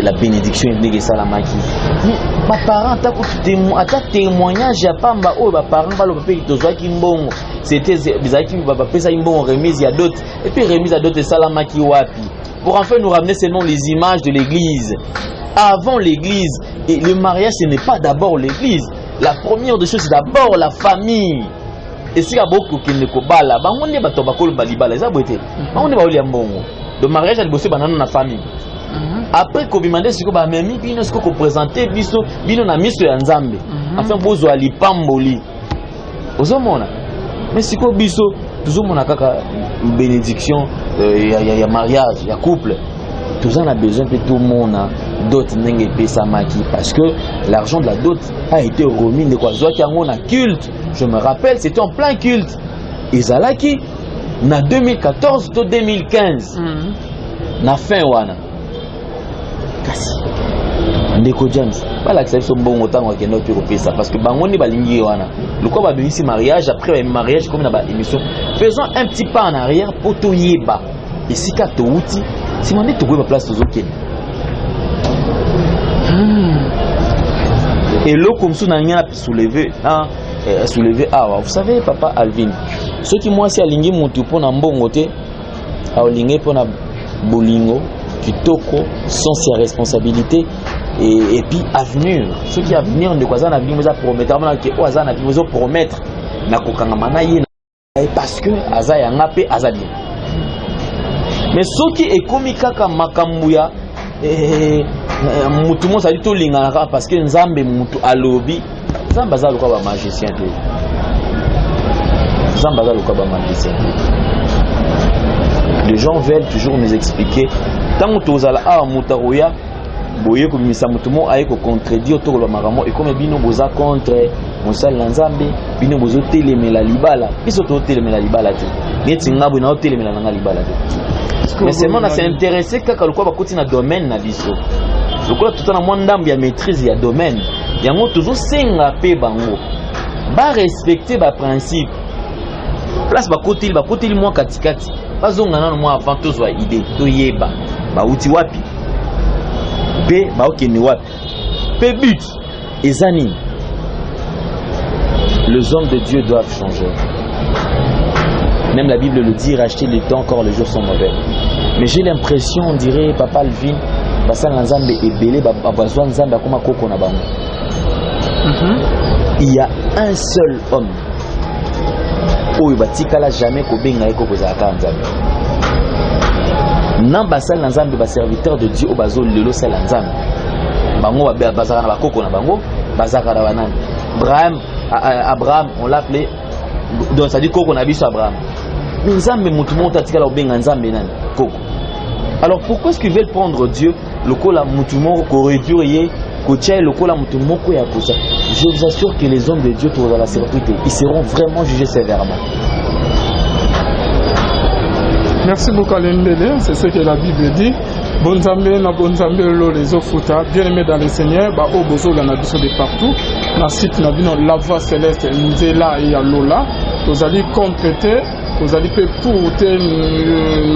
la bénédiction de Salamaki. Mais ma parent ta témoignage ya pamba oh ba parents ba le papa tozoa ki mbongo. C'était bizaki ba pesa mbongo remise ya dot et puis remise à dot Salamaki wapi. Pour enfin nous ramener seulement les images de l'église. Avant l'église, et le mariage ce n'est pas d'abord l'église. La première des choses c'est d'abord la famille. Et si il y a beaucoup qui ne kobala, on est bato bakolo balibala, ça boité. On est baoli ambongo. Le mariage a bossé banana na famille. Après qu'on demande si ko ba memi bino ce ko présenter biso bino na miso ya Nzambe. Enfin bozo ali pamboli. Ozomona. Mais si ko biso toujours mon kaka bénédiction il y a mariage il y a couple tout ça on a besoin que tout le monde dot n'enge pesa maki parce que l'argent de la dot a été remis de quoi soit qui on a culte je me rappelle c'était en plein culte Izalaki na 2014 to 2015 na fin wana kasi Ndeko James voilà que ça sont bon autant que notre pesa parce que bangoni balingi wana le quoi ba ici mariage après mariage comme na ba émission faisons un petit pas en arrière pour tout yeba et si ka to outi si on est trouver ma place tozoken et l'eau comme ça n'a soulevé soulevé vous savez papa Alvin ceux qui moi si alingi mutu pona mbongo te alingi pona bolingo kitoko sans ses responsabilités et puis avenir ceux qui avenir de quoi ça avenir vous a promettre avant que oza na vous promettre na kokanga manayi parce que aza ya ngape azali mais ceux qui est comme kaka makambuya mutu mo sali to lingana parce que Nzambe mutu alobi Zambaza le quoi magicien te. Zambaza le quoi magicien. Les gens veulent toujours nous expliquer tant que tu as la mutaroya boye ko bimisa mutumo aye ko contredire to lo maramo et comme bino boza contre mosal nzambe bino bozo telemela libala biso to telemela libala te neti ngabo na telemela na libala te mais seulement na s'est intéressé kaka lokwa bakoti na domaine na biso lokwa tout na mwandambi ya maîtrise ya domaine yango toujours senga pe bango ba respecter ba principe place bakoti mwa katikati bazonga na mwa avant to zwa idée to yeba ba uti wapi P baokene wapi P but ezani. Les hommes de Dieu doivent changer. Même la Bible le dit, racheter le temps, encore les jours sont mauvais. Mais j'ai l'impression, on dirait, Papa Alvin, il y a un seul homme où il va jamais non basal nzambe ba serviteur de Dieu au bazol lelo sal nzambe bango ba bazaka na bakoko na bango bazaka na banani Abraham on l'appelait donc ça dit koko na biso Abraham nzambe mutu monta tikala obenga nzambe nani koko. Alors pourquoi est-ce qu'ils veulent prendre Dieu le kola mutu moko ko réduire ko tia le kola mutu moko ya kosa? Je vous assure que les hommes de Dieu dans la sécurité ils seront vraiment jugés sévèrement. Merci beaucoup Alendele, c'est ce que la Bible dit. Bonzambe na bonzambe lo les ofuta, bien aimé dans le Seigneur, ba o bozo la na biso de partout. Na site na bino la voix céleste nzela et alola. Vous allez compléter, vous allez pour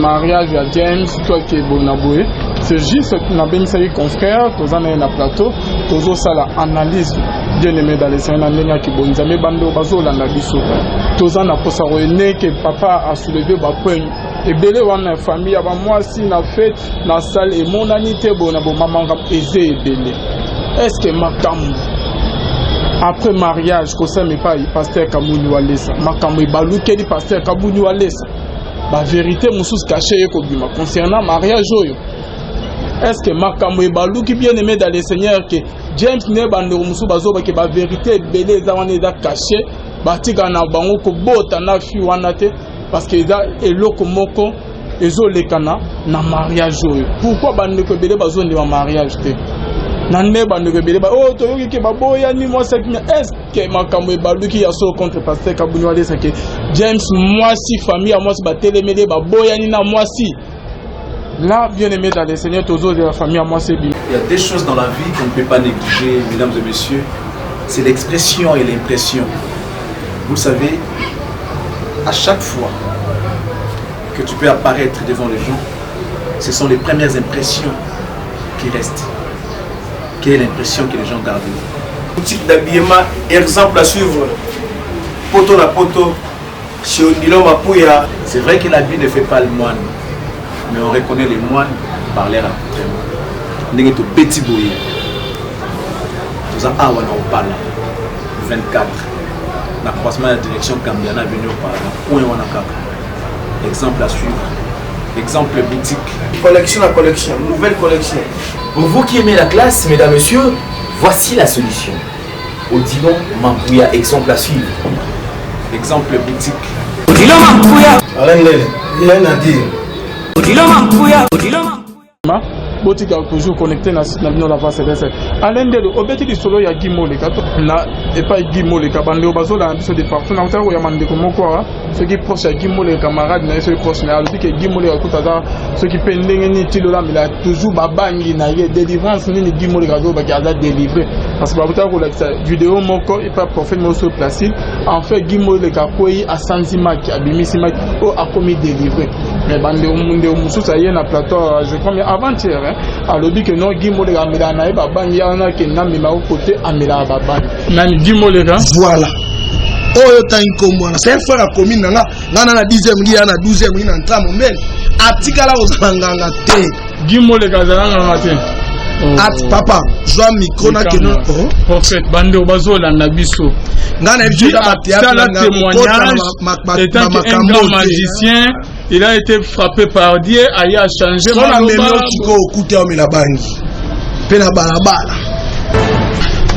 mariage à James, toi qui est bonaboué. C'est juste na bensayi confrère, vous en avez na plateau, vous ça la analyse bien aimé dans le Seigneur na ki bonzambe bando bazo la na biso. Vous en a posa rené que papa a soulevé ba point. Et belé wana famille aba moi si na fête na salle et mon anité bona bo mamanga eze belé. Est-ce que makambo après mariage ko ça me pas pasteur Kamouni Walesa makambo baluke di pasteur Kamouni Walesa ba vérité mususu caché ko bima concernant mariage oyo. Est-ce que makambo baluki bien aimé dans le Seigneur que James ne bando mususu bazo ba ke ba vérité belé za wana za caché batika na bango ko bota na fi wana te. Parce que et loko moko ezolekana na mariage oyo. Pourquoi bande ko belé bazone na mariage te? Nande bande ko belé ba oh to yoki ke baboya ni moi ça est-ce que makambo baluki ya so contre pasteur Kamouni Walesa que James moi si famille à moi si ba telemele baboya ni na moi si. Là bien aimé dans le Seigneur tozo de la famille à moi c'est bien. Il y a des choses dans la vie qu'on ne peut pas négliger mesdames et messieurs. C'est l'expression et l'impression. Vous savez, à chaque fois que tu peux apparaître devant les gens, ce sont les premières impressions qui restent. Quelle est l'impression que les gens gardent? Boutique d'habillement, exemple à suivre, poto la poto, chez Onilo Mapouya. C'est vrai que l'habit ne fait pas le moine, mais on reconnaît les moines par leur accoutrement. On est au petit bouillé. Nous avons on parle 24. La croisement de la direction Cambiana venu au Parlement. Exemple à suivre. Exemple boutique. Collection à collection, nouvelle collection. Pour vous qui aimez la classe, mesdames, messieurs, voici la solution. Odilon Mampouya, exemple à suivre. Exemple boutique. Odilon Mampouya. Alain Lele, rien à dire. Odilon Mampouya. Odilon Mampouya. Botika toujours connecté na site na bino la voix céleste. Alendele obeti di solo ya Gimole kato na et pas Gimole ka bande bazola na biso de partout na utako ya mandeko moko wa ceux qui proche ya Gimole camarade na ceux qui proche na alobi ke Gimole ya kutaza ceux qui pendenge ni tilo la mila toujours babangi na ye délivrance ni Gimole ka zo ba kaza délivrer parce que utako la vidéo moko et pas prophète mo so placé en fait Gimole ka koyi a sentiment ki abimisi ma o a commis délivrer mais bande munde musu ça y na plateau je crois mais avant-hier alobi que non Gimole ka mila na e babangi ya na ke na mima au côté amela babangi nani Gimole ka voilà oyo tankombo na c'est frère la commune nga ngana na 10e ngi na 12e ngi na ntramo men atikala ozanganga te Gimole ka zalanga te at papa joa micro na keno prophète bande bazola na biso ngana ebisa ba témoignage étant un grand magicien. Il a été frappé par Dieu, il a changé ma vie.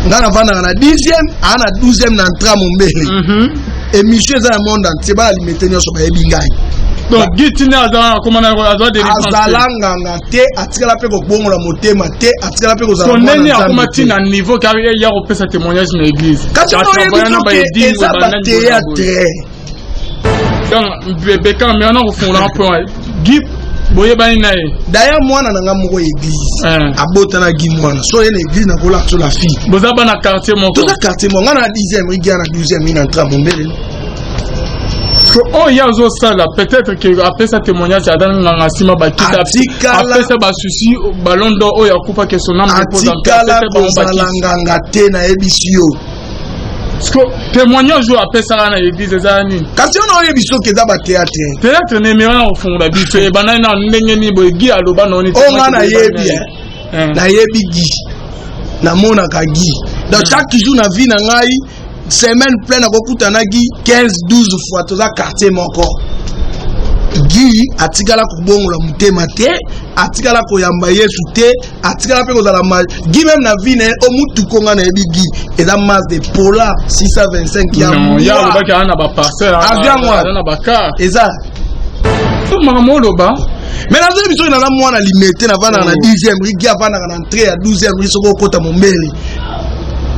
ngana vana na 10e ana 12e na entra mombele émission za monde entier ba limiter nyoso ba ebingai donc gitina azala komana azwa de azalanga ngate atikala pe ko bongola motema te atikala pe ko zala mwana nani akoma tina niveau car ya ko pesa témoignage na église kati no eza ba théâtre donc bébé quand mais on a refondé un point Guy boye bani nae d'ailleurs mwana nanga moko église abota na Guy mwana so yene église na kola so la fille boza bana quartier moko to quartier moko na 10e rigia na 12e ina entra mombele oh il y a ça là peut-être que après sa témoignage adam nganga sima bakita après ça ba souci ballon d'or o ya kupa que son âme repose en paix peut-être ba nganga te na ebisio parce que témoignage ou après ça na église za ni quand on a ebiso que za ba théâtre ne me au fond da biso e bana na ndenge ni bo gi aloba no ni o ngana yebi na yebi gi na mona ka gi dans chaque jour na vie na ngai semaine pleine akokuta nagi 15-12 fois toza quartier moko Guy atikala kubongola mutema te atikala koyamba Yesu te atikala pe kozala Guy même na vie ne omutu konga na ebi Guy eza masse de pola 625 ya non ya lobaki ana ba parcelle ana ba car eza mama loba mais na zo biso na mwana limité na vana na 10e rigi avana na entrée à 12e riso ko kota mombele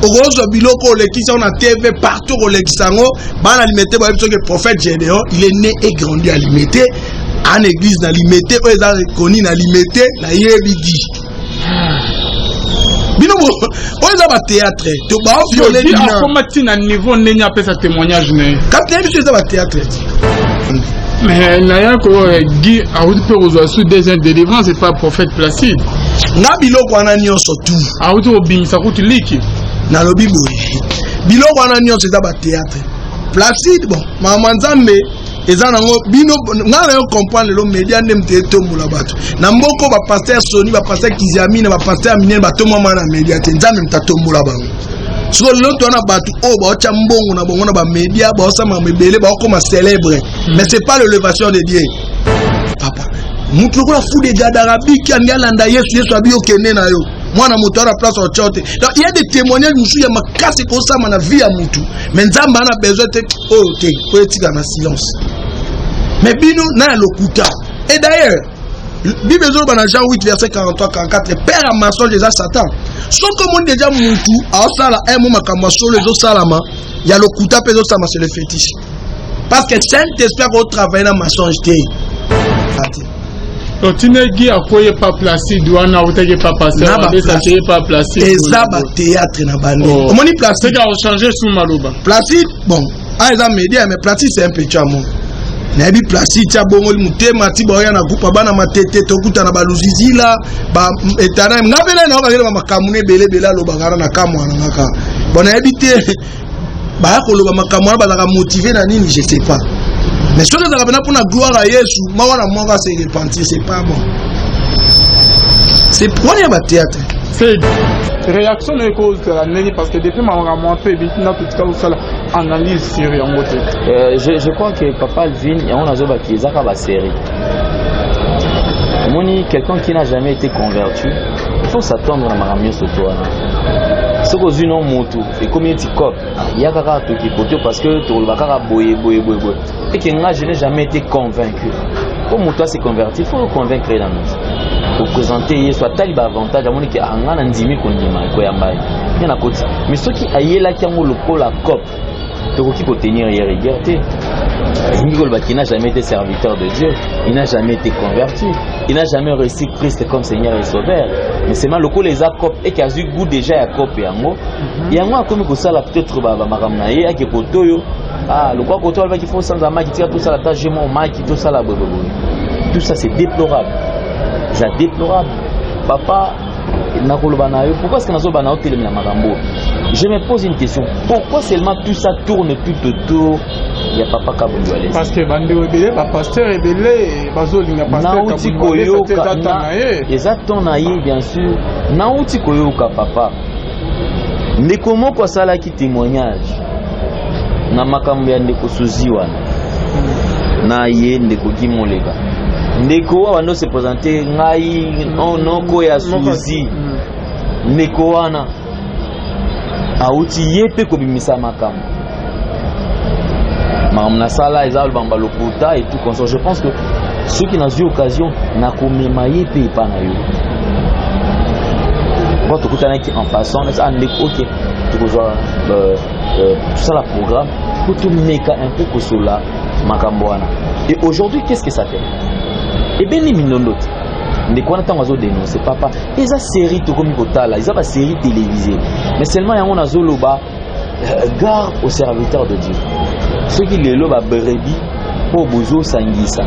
Ogozo biloko lekisa on a TV partout au lexisango bana limité ba biso que prophète Gédéon il est né et grandi à limité en église na limité o eza reconnu na limité na yebigi bino o eza ba théâtre to ba violer ni a komati na niveau nenya pesa témoignage ne capitaine biso eza ba théâtre mais na ko Guy a eu peu aux sous des délivrance c'est pas prophète Placide na biloko ana nyonso tout a eu obimisa ko liki na lobi boye biloko wana nyonso eza ba théâtre Placide bon mama nzambe eza nango bino ngala yo comprendre le média ndemte tombola bato na mboko ba pasteur Soni ba pasteur Kiziamine ba pasteur Amine ba tomama na média te nzambe mtatombola bango so loto na bato o ba ocha mbongo na bongo na ba média ba osama mebele ba okoma célèbre mais c'est pas l'élévation de Dieu papa mutu ko la fou de d'Arabie qui andalanda Yesu abi okene na yo mwana mutu ara place au chote donc il y a des témoignages musu ya makasi ko sama na vie ya mutu mais nzamba na besoin te oh te ko etika na silence mais bino na lokuta et d'ailleurs Bible zo bana Jean 8 verset 43 44 père à mensonge déjà Satan so comme déjà mutu a sala un moment makamwa solo zo salama ya lokuta pe zo sama c'est le fétiche parce que Saint-Esprit ko travailler na mensonge te Otinegi akoye pas Placide wana otege pas passer ça c'est pas Placide eza ba théâtre na bande omoni Placide a changer sous maloba Placide bon a eza média mais Placide c'est un peu chamo na bi Placide cha bongo mutema ti ba yana kupa bana matete tokuta na baluzizila ba etana ngabela na ba makamune bele bela lo bagara na kamwa na ngaka bona ebite ba ko lo makamwa ba la motiver na nini je sais pas. Mais ce que nous avons pour la gloire à Jésus, moi, c'est repentir, c'est pas bon. C'est pour les théâtre. C'est réaction de cause de la neni parce que depuis ma maman fait vite na tout cas ça analyse série en moto. Je crois que papa Alvin et on a zoba qui zaka ba série. Moni quelqu'un qui n'a jamais été converti, il faut s'attendre à maramio sotoana. Ce que je n'ai moto et comme il dit cop, il y a kaka to qui poto parce que tu le kaka boye et que moi je n'ai jamais été convaincu. Comme toi c'est converti, il faut le convaincre dans nous. Pour présenter soit taliba avantage à mon qui a un ndimi kondima ko yambai. Il y en a côté. Mais ceux qui aillent là qui ont le col à cop, tu peux tenir hier liberté. Qui n'a jamais été serviteur de Dieu, il n'a jamais été converti, il n'a jamais reçu Christ comme Seigneur et Sauveur. Mais c'est mal le coup les acopes et qui a eu goût déjà à cop et en et en moi comme que ça la peut-être maramnaye à qui potoyo ah le quoi que toi qu'il faut sans ama qui tire tout ça la tâche mon ma qui tout ça la bobo. Tout ça c'est déplorable. C'est déplorable. Papa pourquoi est-ce que nous avons télé na marambo? Je me pose une question. Pourquoi seulement tout ça tourne tout autour? Il y a papa Kabouloualé. Parce que bande rebelle, pasteur rebelle, bazolinga pasteur Kabouloualé. Exactement naïe bien sûr. Nauti koyoka papa. Ndeko moko sala ki témoignage. Na makambo ya ndeko suziwa. Na ye ndeko gimolega. Ndeko wa ndo se présenter ngai non ko ya suzi. Ndeko wana auti yepe kobimisa makambo na sala eza bamba lokuta et tout comme ça. Je pense que ceux qui n'ont eu occasion na komema yepe pa na yo bon tout en passant ça ok tout ça la programme pour tout meka un peu kosola makambo wana. Et aujourd'hui qu'est-ce que ça fait? Et bien les minondot ndeko wana tango azo dénoncer papa eza série to komi kotala eza ba série télévisée mais seulement yango nazo loba gare aux serviteurs de Dieu ceux qui lelo ba berebi po bozo sangisa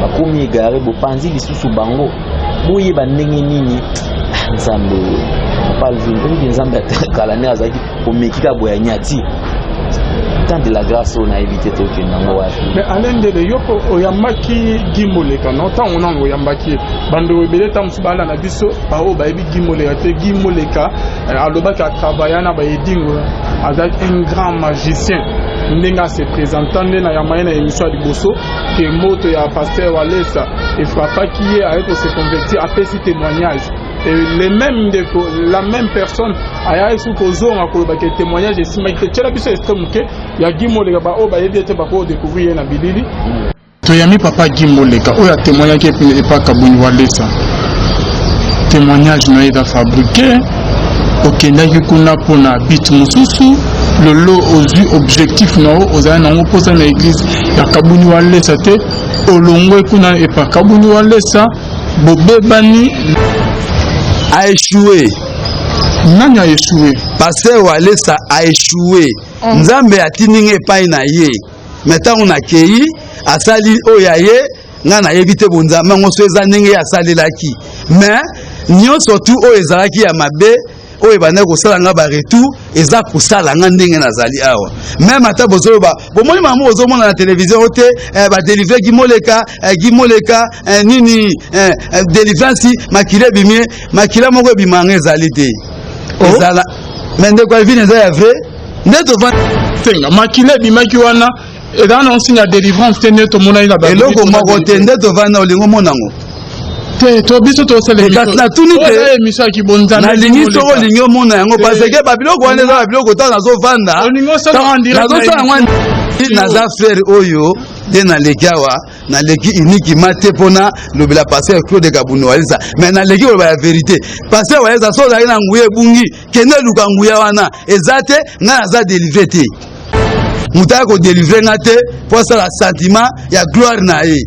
ba komi égaré bo panzi lisusu bango boye ba ndenge nini nzambe papa Alvin nzambe atakala azaki omekika boya nyati tant de la grâce on a évité tout que nango wapi. Mais Alain de yoko oyambaki gimoleka non tant on a oyambaki bando ebele tamsu bala na biso ba o ba ebi gimoleka te gimoleka alobaki a travailler na ba edingo avec un grand magicien ndenga se présentant na yamaya na émission de Bosso que moto ya pasteur Walesa et frappaki ye avec se convertir a fait témoignage. Et les mêmes la même personne aya sous kozonga ko ba témoignage esima ke tshela biso extrême ke ya gimoleka ba o ba yebete ba ko découvrir na bilili toyami papa gimoleka o ya témoignage ke pa kabuni Walesa témoignage na ida fabriqué okendaki kuna pona bit mususu lolo ozwi objectif na ozana nango posa na église ya kabuni Walesa te olongwe kuna e pa kabuni Walesa bobebani a échoué. Nani a échoué? Pasteur Walesa a échoué. Nzambe atininge pai na ye. Maintenant on a kei asali oyaye ngana yebite bonzamba ngoso ezanenge asali laki. Mais nyo surtout o ezalaki ya mabe o ebana ko sala nga ba retour eza ko sala nga ndenge nazali awa. Même ata bozo ba bomoni mamu ozo mona na télévision ote ba délivrer gimoleka nini délivrance makile bimie makila moko bimanga ezali te. Ezala mende kwa vini eza ya vrai ndeto va tenga makile bimaki wana eza na signe ya délivrance te neto mona ina ba eloko moko te ndeto va na olingo monango to biso to sele na tuni te émission ki bonzana na lingi to lingo mona yango parce que babiloko wana eza babiloko ta nazo vanda nazo sala ngwani naza frère oyo de na lekiawa na leki unique mate pona lobela pasteur Claude Kabuni Walesa mais na leki oba ya vérité pasteur Walesa so za na nguye bungi kende luka nguya wana ezate nga naza délivrer te mutaka ko délivrer ngate pour ça la sentiment ya gloire na ye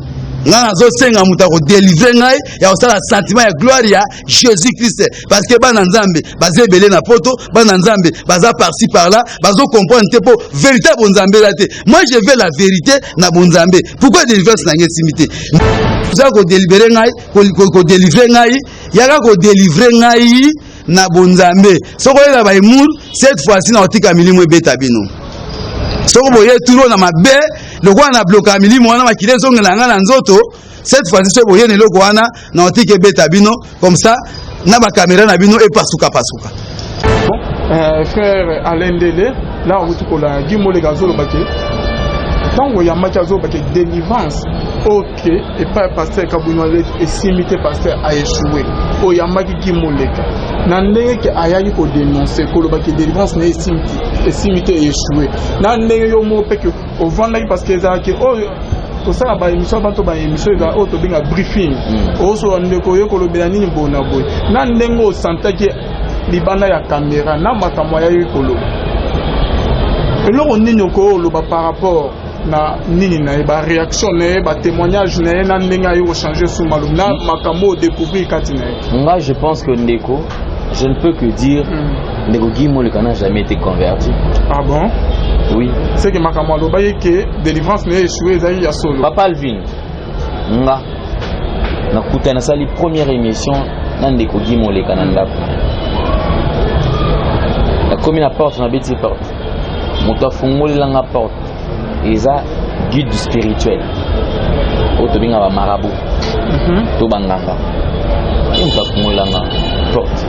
nga nazo senga mutaka ko délivrer ngai ya osala sentiment ya gloire ya Jésus Christ parce que bana nzambe bazé belé na poto bana nzambe baza par-ci par-là bazo comprendre te po vérité bonzambe la te moi je veux la vérité na bonzambe pourquoi délivrance na ngesimité za ko délivrer ngai ko délivrer ngai yaka ko délivrer ngai na bonzambe soko ela ba imur cette fois-ci na otika milimo ebeta bino soko boye turo na mabe lokwa na bloka milimo wana makile zongela nga na nzoto cette fois-ci so boye ne loko wana na otike beta bino comme ça na ba caméra na bino e pasuka. Bon frère Alain Dele là on tout la gimoleka zolo bake tango ya machazo bake délivrance OK et pas pasteur Kabuni Walesa et simité pasteur a échoué o ya maki gimoleka na ndenge ke ayaki ko dénoncer ko lo bake délivrance na simité échoué na ndenge yo mo peke o vandaki parce que ezaki o to sala ba émission banto ba émission za o to binga briefing o so ndeko yo ko lobela nini bona boy na ndenge o santaki libanda ya caméra na makamwa ya yikolo eloko nini ko loba par rapport na nini na ba réaction na ba témoignage na ndenge ayo changer sous malum na makamo découvrir katina. Moi je pense que Ndeko je ne peux que dire Ndeko Gimoleka n'a jamais été converti. Ah bon? Oui. C'est que makamo loba que délivrance n'a échoué za ya solo. Papa Alvin nga na kuta na sali première émission na Ndeko Gimoleka na ndako. La commune à porte na beti porte. Moto afungoli la porte. Eza guide spirituel oto binga ba marabout to banganga impa kumolanga porte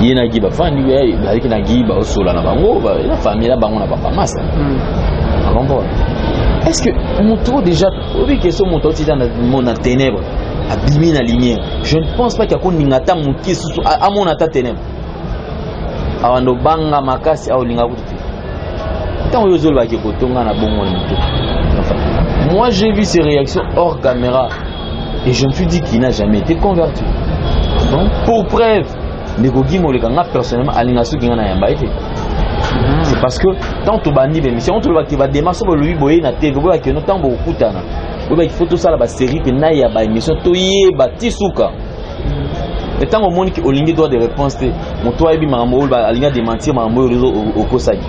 yena giba fandi ye baliki na giba osola na bango ba la famille bango na papa masa comprendre est-ce que moto déjà obi question moto ti dans mon ténèbres abimi na lumière je ne pense pas qu'il y a qu'on ningata muki à mon ata ténèbres awando banga makasi aolinga kutu tant yo zolo baki kotonga na bongo moto. Enfin, moi j'ai vu ces réactions hors caméra et je me suis dit qu'il n'a jamais été converti. Donc pour preuve Negogi Molekanga personnellement alinga su kinga na yamba été. C'est parce que tant to bandi l'émission to ba ki ba démarche bo lui boye na TV bo ba ki no tant bo kutana. Bo ba ki photo ça la ba série pe na ya ba émission to yeba tisuka. Et tant au monde qui olingi doit des réponses te moto ebi mambo ba alinga démentir mambo au kosaki.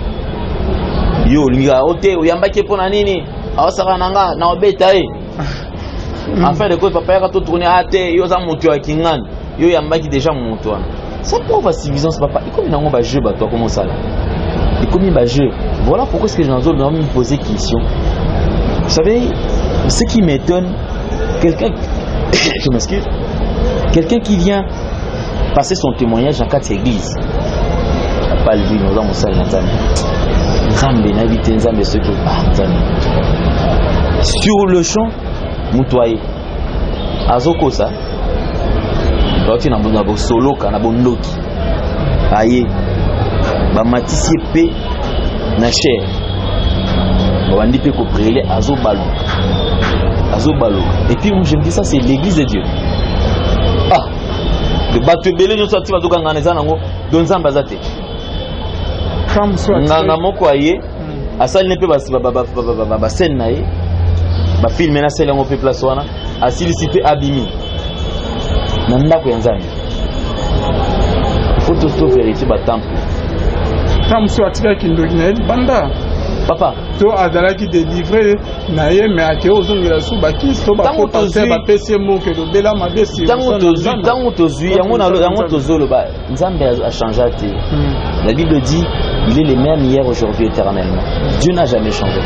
Yo olingi a ote oyamba ki pona nini? Awasaka nanga na obeta e. En fin de compte papa ya to tourner à te yo za moto ya kingana. Yo yamba ki déjà moto wana. Ça prouve la civilisation papa. Et comme il y a un jeu bah toi comment ça là? Et comme il y a un jeu. Voilà pourquoi est-ce que j'ai envie de me poser question. Vous savez, ce qui m'étonne, quelqu'un, je m'excuse, quelqu'un qui vient passer son témoignage dans 4 églises. Pas le vin, dans mon salle Nzambe. Nzambe n'a vite Nzambe ce que Nzambe. Sur le champ, moutoyer. Azoko ça. Quand na bo solo kana bondoki aye ba matisi pe na cher ba bandi pe ko prier azo balo et puis moi je me dis ça c'est l'église de Dieu. Ah le bateau belé nous sorti bazo kanga neza nango don zamba zate comme soit nganga moko aye asali ne pe ba scène na ye ba filmer na sele ngo pe place wana asili sipe abimi nanda ko yanzami faut to vérifier ba temple tam so atika kindoki na banda papa to adala ki délivrer na ye mais ake ozongela su ba kisto ba ko passer ba PC mo ke do bela mabesi tango to zui yango to zolo ba nzambe a changé. La Bible dit il est le même hier aujourd'hui éternellement. Dieu n'a jamais changé.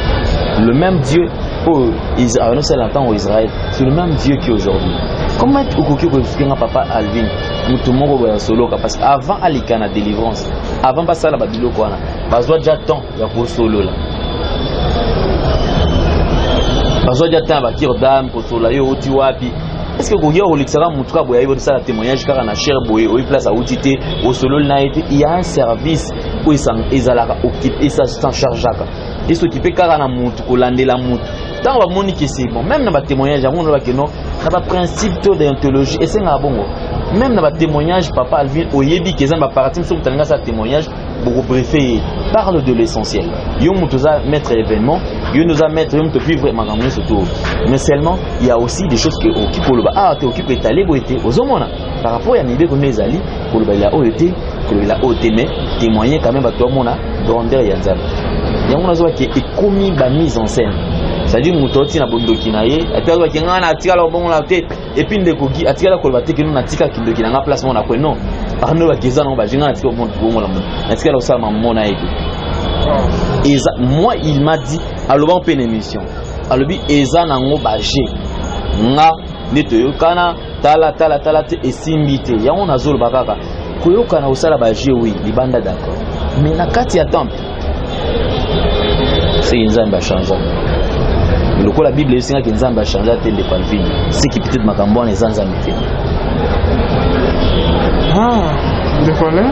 Le même Dieu au Israël, c'est longtemps au Israël, c'est le même Dieu qui aujourd'hui. Comment est-ce que papa Alvin mutu moko ya solo parce qu'avant alika na délivrance, avant passer la babilo kwana, bazwa déjà temps ya ko solo là. Bazwa déjà temps ba kirdam ko solo yo oti wapi. Est-ce que goyo olixara mutu ka boya yo ça la témoignage car na cher boye o place à outité au solo na été il y a un service où ils alaka occupé et ça s'en chargeaka. Et s'occuper car na mutu ko landela mutu. Tant va monique c'est bon même dans ba témoignage on va que non na ba principe to d'anthologie et c'est nga bongo même dans ba témoignage papa Alvin oyebi que ça ba paratim sur tanga sa témoignage beaucoup préféré parle de l'essentiel yo mutuza mettre événement yo nous a mettre yo te vivre makambo surtout mais seulement il y a aussi des choses que occupent le ba ah te occupe étalé boité ozomona par rapport à nibe ko nezali ko le ba la oété que la oté mais témoigner quand même ba to mona grandeur ya nzambe yango nazo ki ekomi ba mise en scène. C'est-à-dire mutoti na bondoki na ye ataka kinga na atika la bongo la tête et puis ndekoki atika la kolbate que nous na tika kindoki na placement na ko non par nous ba keza na ba jinga atika bongo la atika la osala mona eko eza moi il m'a dit aloba en pleine émission alobi eza nango ba je nga neto yokana tala te esimbite yango nazolo bakaka koyokana osala ba je oui libanda d'accord mais na kati ya temple c'est nzambe a changé. Le coup la Bible est que Nzambe a changé la tête de Palvin. C'est qui peut-être Makambo les Nzambe fait. Ah, décollé.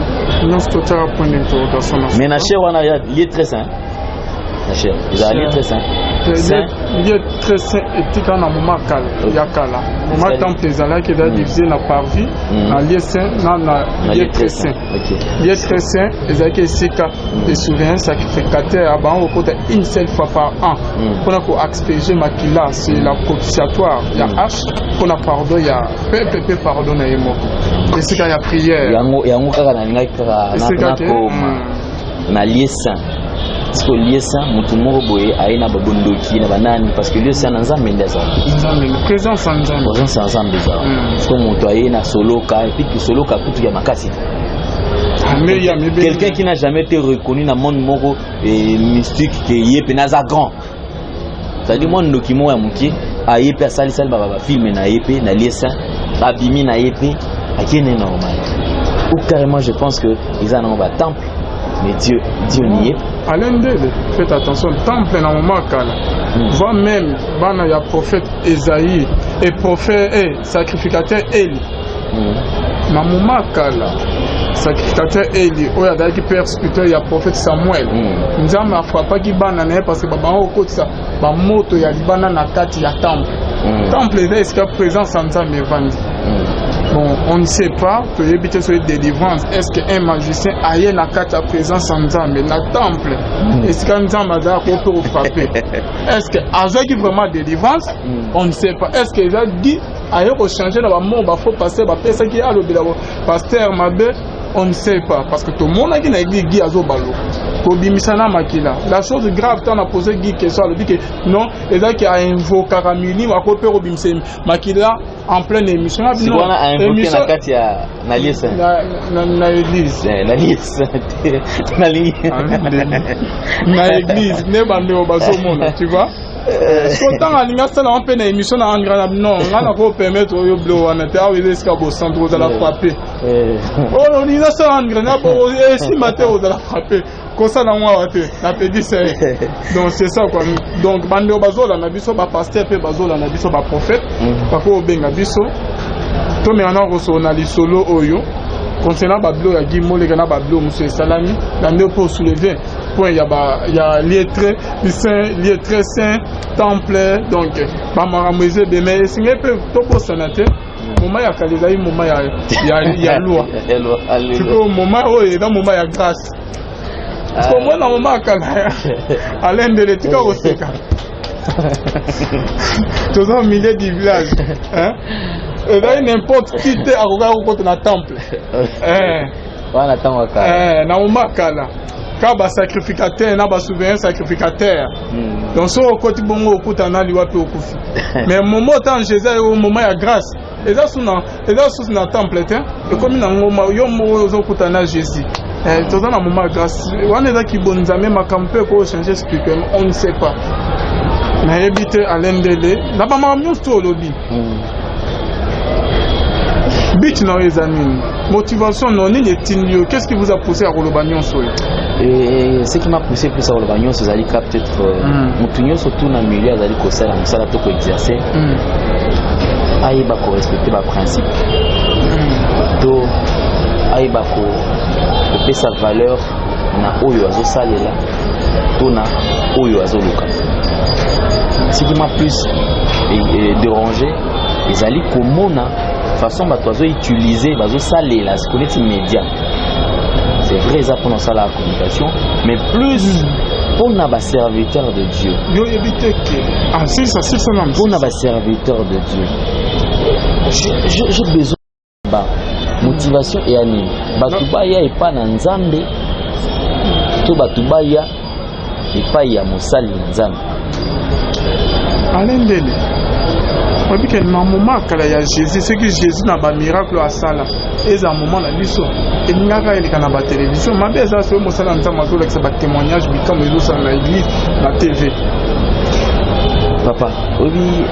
Nous sommes tout à point d'interrogation. Mais na cher wana il est très sain. Na cher, il est très sain. Il est très sain et tika na moment kala. Yakala. Moment temple ezala qui est divisé na parvis, na lieu saint, na lieu très saint. Lieu très saint, ezaki sika de souverain sacrificateur avant au côté une seule fois par an. Pour na expier makila, c'est la propitiatoire. Il y a H pour na pardon, il y a peu pardon na yemo. Et c'est quand il y a prière. Yango kaka na ngai kaka na lieu saint. Parce que lieu saint mutu moko boye aina babondoki na banani parce que lieu saint na nzambe ndeza présence en nzambe présence en nzambe ndeza parce que mutu aina soloka et puis que soloka kutu ya makasi quelqu'un qui n'a jamais été reconnu dans le monde moko et mystique que yé naza grand c'est-à-dire monde dokimo ya muki ayepe asali sali baba film na yepe na lieu saint abimi na yepe akene normal ou carrément je pense que ils en ont un temple. Mais Dieu n'y est. Alain Dede, faites attention, temple dans le moment kala. Va même, il y a prophète Esaïe et prophète sacrificateur Eli. Dans le moment kala, sacrificateur Eli oyo azalaki persécuteur ya prophète Samuel nzambe afrapaki bana na ye parce que babango okotisa bamoto ya libanda na kati ya temple temple eza esika présence ya nzambe evandi. Bon, on ne sait pas que éviter sur délivrance. Est-ce qu'un magicien aille na kati ya présence en Nzambe na temple? Est-ce qu'un Nzambe a peut frapper? Est-ce que azaki vraiment délivrance? On ne sait pas. Est-ce qu'il a dit aille pour changer dans le monde, faut passer, ça qui a le pasteur Mabe? On ne sait pas parce que tout le monde a dit Guy Azobalo. La chose grave, tu as posé Guy question, elle dit que non, et là qui a invoqué Karamini, ou à côté Robimse Makila en pleine émission. Si on a invoqué la Katia Nalies. Na église. Nalies. Na église, ne bande au basomo, tu vois. Quand on a une peine émission en grand non, on a pas permettre au bleu en état où il est au centre de la frapper. Oh, on a ça en grand pour si matin on a frapper. Comme ça dans moi la petit c'est. Donc c'est ça quoi. Donc bande au bazo la biso ba pasteur pe bazo la biso ba prophète. Parce que benga biso. To me ana ko na li solo oyo. Concernant Bablo ya Guimole kana Bablo monsieur Salami, la ne pour soulever point il y a lieu très saint temple donc ba maramweze be mais singe pe to pour sanate moment ya kaleza yi moment ya loi tu peux moment oyo dans moment ya grâce pour moi na moment kala alain de letika oseka tous en milieu du village hein. Et là, n'importe qui était à regarder dans le temple. Quand il y a sacrificateur, il y a souverain sacrificateur. Donc, si on côté bon, on peut aller au Koufi. Mais au moment où Jésus est au moment de grâce, et là, sous le temple, et comme il y a un moment où on peut aller Jésus. Tout dans le moment de grâce, on est là qui bon nous amène ma campagne pour changer spirituellement, on ne sait pas. Mais éviter à l'endélé, là-bas, on a tout le lobby. Bit na ezanini motivation non ni etinio qu'est-ce qui vous a poussé à Rolobagnon Soyo? Et ce qui m'a poussé plus à Rolobagnon c'est d'aller peut-être mutunyo surtout na milieu d'aller kosala musala to ko exercer ayi ba ko respecter ba principe to ayi ba ko pesa valeur na oyo azo salela to na oyo azo luka. Ce qui m'a plus dérangé ezali komona façon bato bazo utiliser bazo salela ce qu'on est immédiat. C'est vrai ça pour ça la communication mais plus pour na serviteur de Dieu. Yo éviter que c'est ça pour na serviteur de Dieu. J'ai besoin de motivation et anime. Bato baya et pas na nzambe. To bato baya et pas ya mosali nzambe. Alendele. On dit que dans le moment où Jésus, c'est que Jésus n'a pas de miracle à ça. Et c'est un moment où il n'y a pas de télévision. Mais c'est un moment où il y a un témoignage comme il y a dans l'église, dans la TV. Papa, oui,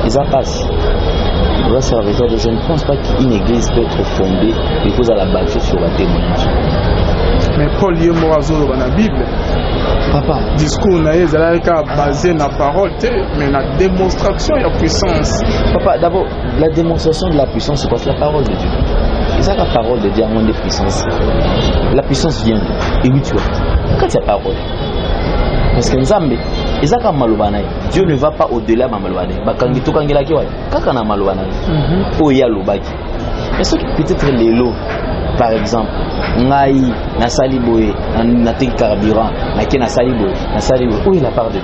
ça passe. Le serviteur de je ne pense pas qu'une église peut être fondée et cause à la base sur un témoignage. Mais Paul y est mort dans la Bible. Papa, discours naïs basé na parole, mais la démonstration de la puissance. Papa, d'abord, la démonstration de la puissance, c'est quoi? C'est la parole de Dieu. C'est ça la parole de Dieu, moins de puissance. La puissance vient de. Et oui, tu vois. Quand c'est la parole. Parce que Nzambe, Dieu ne va pas au-delà de Malobanaï. Bakangito Kangela Kiwa, Kakana Malobanaï. Oya Lobaki. Mais ce qui peut-être les lots. Par exemple, ngai na saliboé na tek carburant na ke na saliboé où est la part de Dieu?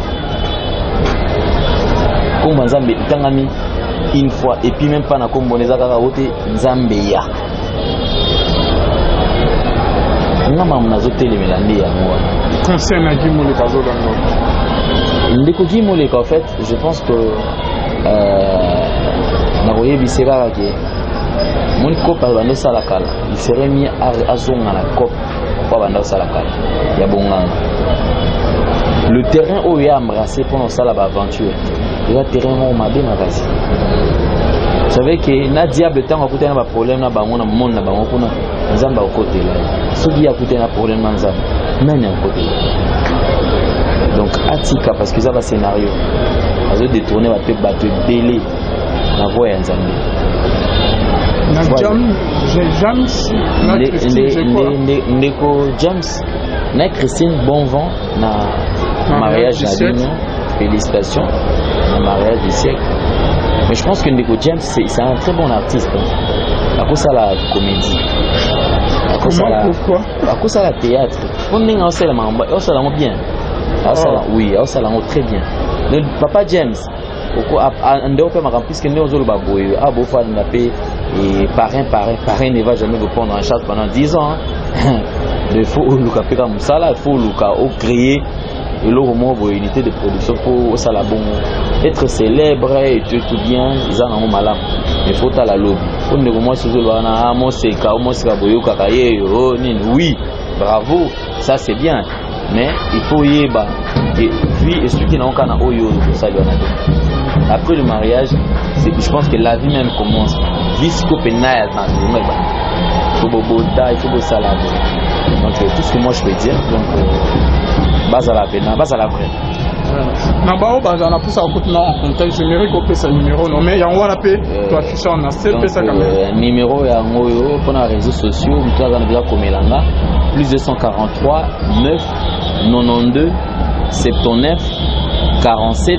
Comme Nzambe tangami une fois et puis même pas na komboneza kaka wote Nzambe ya ngama mnazote le melande ya moi concerne Guimole bazo dango ndeko Guimole en fait je pense que na roye bisera ke mon cop à bando salakala il serait mis à zonga la cop pour bando salakala ya bonganga le terrain où il a embrassé pendant ça l'aventure il y a terrain où m'a bien magasi vous savez que na diable tant à côté na problème na bango na monde na bango kuna nzamba au côté là ce qui a côté na problème na nzamba mais na côté donc atika parce que ça va scénario azo détourner va te battre belé na voix ya nzambe. Ndeko James na Christine bon vent na mariage à lui, félicitations na mariage du siècle. Mais je pense que Ndeko James c'est un très bon artiste. À cause de la comédie. Pourquoi? À cause de la théâtre. On est en salle bien. Oui, on s'en très bien. Le papa James, en dehors de ma puisque nous avons baboy, ah bofa n'a pas et parrain ne va jamais vous prendre en charge pendant 10 ans. Il faut luka peka musala, il faut luka au créer et le moment pour unité de production pour ça la bon être célèbre et tout bien, ils en ont malade. Il faut à la lobby. On ne commence sur le ana mo seka mo seka boyo kakaye oh oui, bravo, ça c'est bien. Mais il faut y aller et puis expliquer dans le oyo ça lui a après le mariage je pense que la vie même commence jusqu'au pénal il faut bobota il faut salade donc tout ce que moi je peux dire donc base à la peine base à la vraie Nabao baza na poussa okutna en contact générique au pesa numéro non mais yango wana pe to afficher en assez pesa quand même numéro yango yo pour les réseaux sociaux mutaka na bila komelanga plus 243 9 92 79 47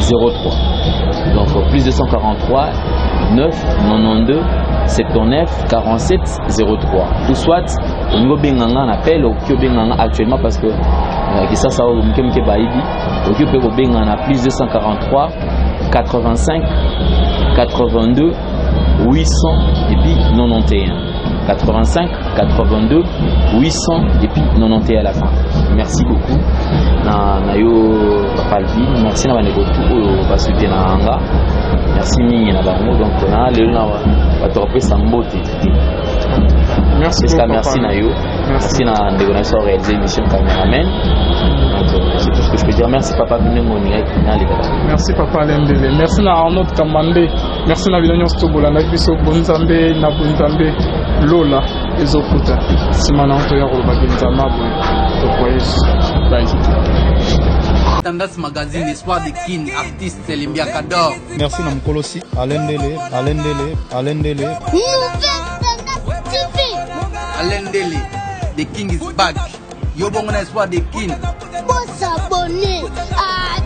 03 donc plus 243 9 92 79 47 03 ou soit au niveau benganga on appelle au kio benganga actuellement parce que ça au mkemke baibi au kio pe benganga plus 243 85 82 800 et puis 91 85 82 800 et puis 91 à la fin. Merci beaucoup na yo papa Alvin, merci na baneko tout ba soutenir na anga. Merci mingi na bango donc na lelo na ba tropé sambote. Merci beaucoup. Merci na yo. Merci na ndeko réaliser émission caméraman. C'est tout ce que je peux dire. Merci papa Binengo na les gars. Merci papa Lendele. Merci na Arnaud Kamande. Merci na Vilonyo Stobola na biso Bonzambe na Bonzambe Lola ezokuta. Simana to ya roba Bonzama bo. To koyesu. Bye. Tendance Magazine, Espoir de Kin, artiste Limbia Kador. Merci Namkolosi, Alendele. Alendele, the King is back. Yobongona Espoir de Kin. Pour s'abonner à